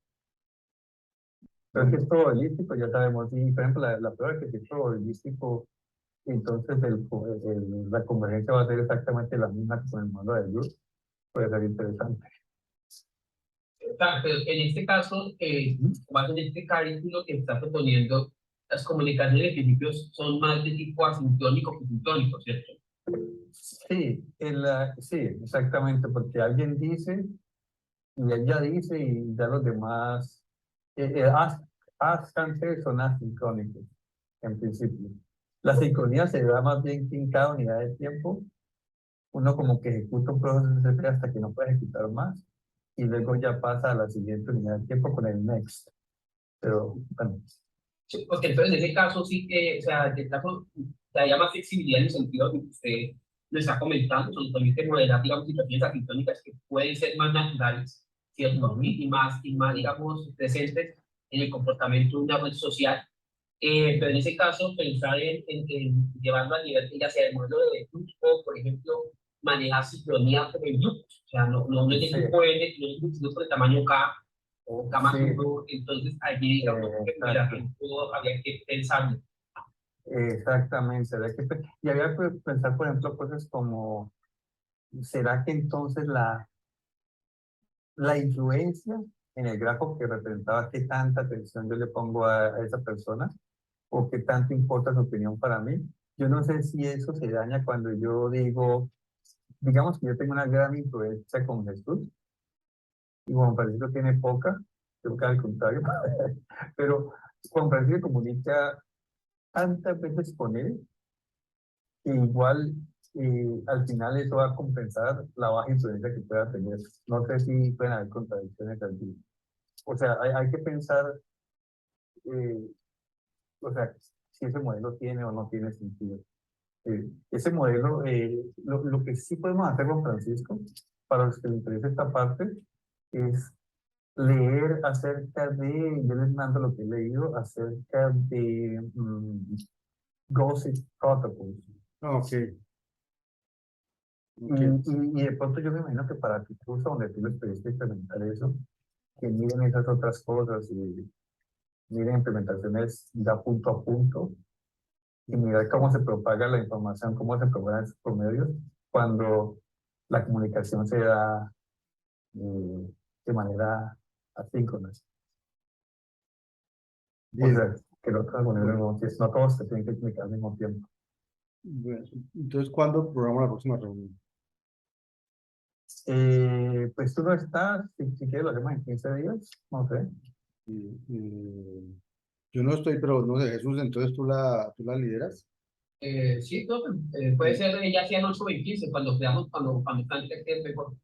Pero es que es probabilístico, ya sabemos. Y por ejemplo, la prueba es que si es probabilístico, entonces la convergencia va a ser exactamente la misma que con el modelo de luz. Puede ser interesante. Claro, pero en este caso, más en este cálculo que está proponiendo, las comunicaciones en principio son más de tipo asincrónico que sincrónico, ¿cierto? Sí, sí, exactamente, porque alguien dice y ella dice y ya los demás antes son asincrónicos, en principio. La sincronía se da más bien que en cada unidad de tiempo uno como que ejecuta un proceso etcétera, hasta que no puede ejecutar más y luego ya pasa a la siguiente unidad de tiempo con el next. Pero bueno, Sí, porque entonces en ese caso sí que, o sea, en el caso, haya más flexibilidad en el sentido de que usted lo está comentando, son también que modelar, digamos, situaciones asincrónicas que pueden ser más naturales, ¿cierto? Y más, digamos, presentes en el comportamiento de una red social. Pero en ese caso, pensar en llevarlo a nivel, ya sea el modelo de Loop o, por ejemplo, manejar sincronía por el Loop. O sea, no es de sí, tipo N, sino por el tamaño K o K más sí, 1. Entonces, allí, digamos, exacto. habría que pensarlo. Exactamente. Y había que pensar, por ejemplo, cosas como, ¿será que entonces la influencia en el grafo que representaba qué tanta atención yo le pongo a esa persona o qué tanto importa su opinión para mí. Yo no sé si eso se daña cuando yo digo, digamos que yo tengo una gran influencia con Jesús y Juan Francisco tiene poca, creo que al contrario, pero Juan Francisco comunica tantas veces con él que igual al final eso va a compensar la baja influencia que pueda tener. No sé si pueden haber contradicciones allí. O sea, hay que pensar, eh, o sea, si ese modelo tiene o no tiene sentido. Ese modelo, lo que sí podemos hacer con Francisco, para los que les interesa esta parte, es leer acerca de, yo les mando lo que he leído, acerca de Gossip Protocols. Ok, Y, ok. y de pronto yo me imagino que para ti, justo donde tú les pediste implementar eso, que miren esas otras cosas y miren implementaciones ya punto a punto y mirar cómo se propaga la información, cómo se propagan esos promedios cuando la comunicación se da de manera asíncrona. O Bien. sea, que no todos, no todos se tienen que comunicar al mismo tiempo. Bueno, entonces, ¿cuándo programamos la próxima reunión? Pues tú no estás, si quieres lo hacemos en 15 días, no sé. Yo no estoy, pero no sé, Jesús, entonces tú la lideras. Sí, profe, puede ser ya sea en 8 o en 15, cuando veamos, cuando están que mejor.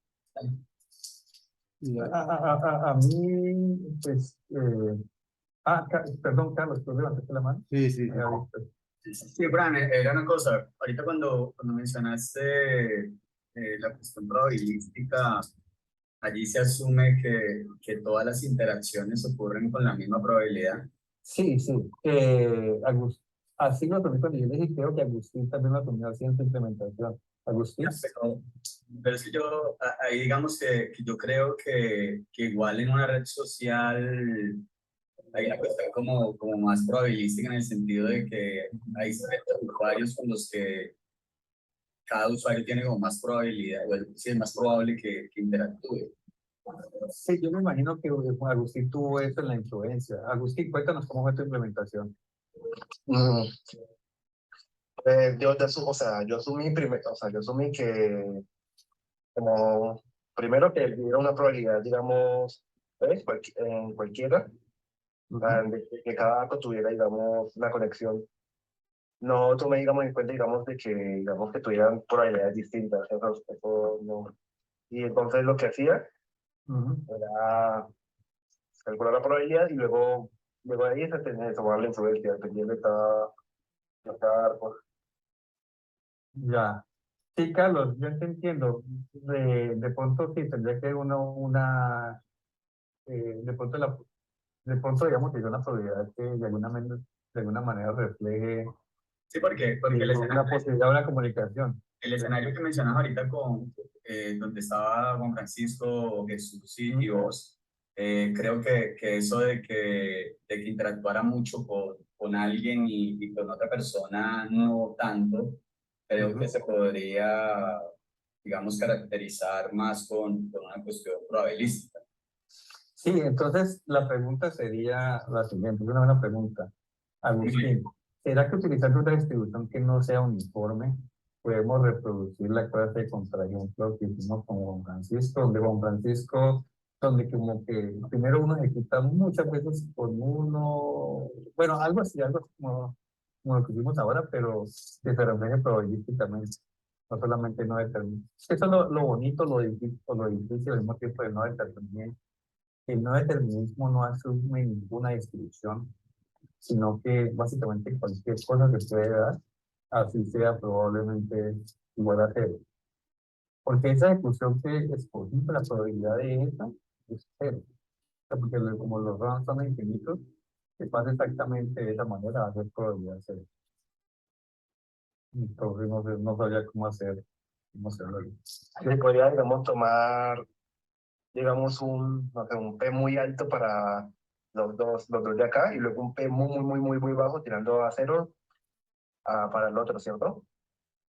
Y A mí, pues, perdón, Carlos, tú levantaste la mano. sí, sí, Me sí. había visto. Sí, Fran, era una cosa, ahorita cuando mencionaste la cuestión probabilística, allí se asume que todas las interacciones ocurren con la misma probabilidad. Sí, sí. Así lo tomé con Miguel y creo que Agustín también lo tomó así en su implementación. Agustín. Pero es que yo, ahí digamos que yo creo que igual en una red social hay una cuestión como más probabilística en el sentido de que hay ciertos usuarios con los que cada usuario tiene como más probabilidad, o sí, es más probable que interactúe. Sí, yo me imagino que Agustín tuvo eso en la influencia. Agustín, cuéntanos cómo fue tu implementación. Mm, o sea, yo asumí o sea, yo asumí que como primero que hubiera una probabilidad, digamos, ¿ves? En cualquiera, de que cada dato tuviera, digamos, una conexión. No tomé, digamos, en cuenta, digamos, de que, digamos, que tuvieran probabilidades distintas. Eso no. Y entonces lo que hacía Ujú. era calcular la probabilidad y luego de ahí se tenía que tomar la influencia, dependiendo de cada árbol. Ya. Sí, Carlos, yo te entiendo. De pronto sí, tendría que de pronto de pronto digamos que hay una probabilidad que de alguna manera refleje Sí, porque una posibilidad de una comunicación. el escenario que mencionas ahorita donde estaba Juan Francisco, Jesús y vos, creo que eso de que interactuara mucho con alguien y con otra persona no tanto, creo que se podría, digamos, caracterizar más con una cuestión probabilística. Sí, entonces la pregunta sería la siguiente, es una buena pregunta. Agustín, ¿será que utilizando una distribución que no sea uniforme podemos reproducir la clase de contraejemplo que hicimos con Juan Francisco, donde como que primero uno ejecuta muchas veces con uno, bueno, algo así como lo que hicimos ahora, pero que se refleje probabilísticamente, no solamente no determina. Eso es lo bonito, lo difícil al mismo tiempo de no determinar. El no determinismo no asume ninguna distribución, sino que básicamente cualquier cosa que puede dar, así sea probablemente igual a cero. Porque esa ejecución que escogí, la probabilidad de esa es cero. O sea, porque como los rounds son infinitos, que pasa exactamente de esa manera, va a ser probabilidad cero. Entonces no sabía cómo hacerlo. Se podría, digamos, tomar, digamos, no sé, un P muy alto para los dos de acá y luego un P muy bajo tirando a cero para el otro, ¿cierto?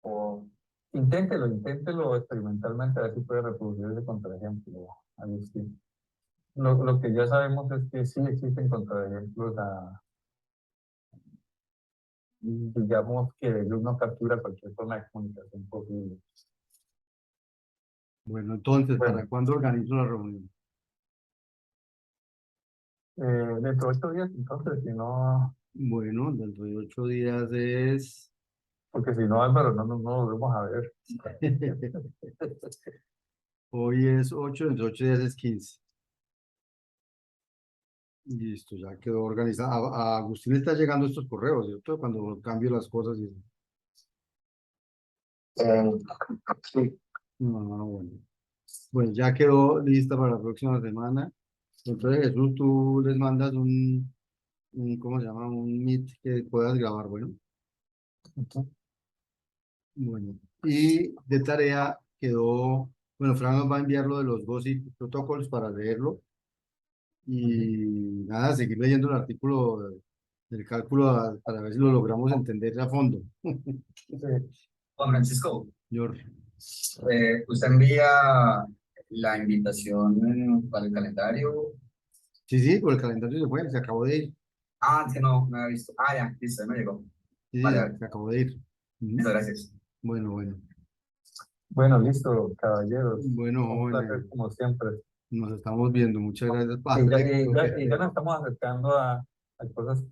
O, Inténtelo experimentalmente a ver si puede reproducir ese contraejemplo, Agustín. Lo que ya sabemos es que sí existen contraejemplos digamos que ellos no captura cualquier forma de comunicación posible. Bueno, entonces, ¿para Bueno, cuándo organizo la reunión? dentro de 8 días, entonces, si no, Bueno, dentro de 8 días es... porque si no, Álvaro, no nos volvemos a ver. Hoy es 8, dentro de 8 días es 15. Listo, ya quedó organizado. A Agustín está llegando estos correos, ¿cierto? Cuando cambio las cosas y eso. Eh, sí, No, no, bueno. Bueno, ya quedó lista para la próxima semana. Entonces, Jesús, tú les mandas ¿cómo se llama? Un Meet que puedas grabar, bueno. Bueno, y de tarea quedó, bueno, Fran nos va a enviar lo de los Gossip Protocols para leerlo y nada, seguir leyendo el artículo del cálculo para ver si lo logramos entender a fondo. Juan Francisco, George. usted envía la invitación para el calendario. Sí, sí, por el calendario se fue, se acabó de ir. Ah, es que no me había visto. Ah, ya, listo, ya me llegó. Sí, sí, Vale, se, vale. se acabó de ir. Ujú. Muchas gracias. Bueno, bueno. Bueno, listo, caballeros. Bueno, Un placer jóvenes, como siempre. nos estamos viendo. Muchas gracias. Y ya, y Perfecto, ya, qué y ya pena. nos estamos acercando a cosas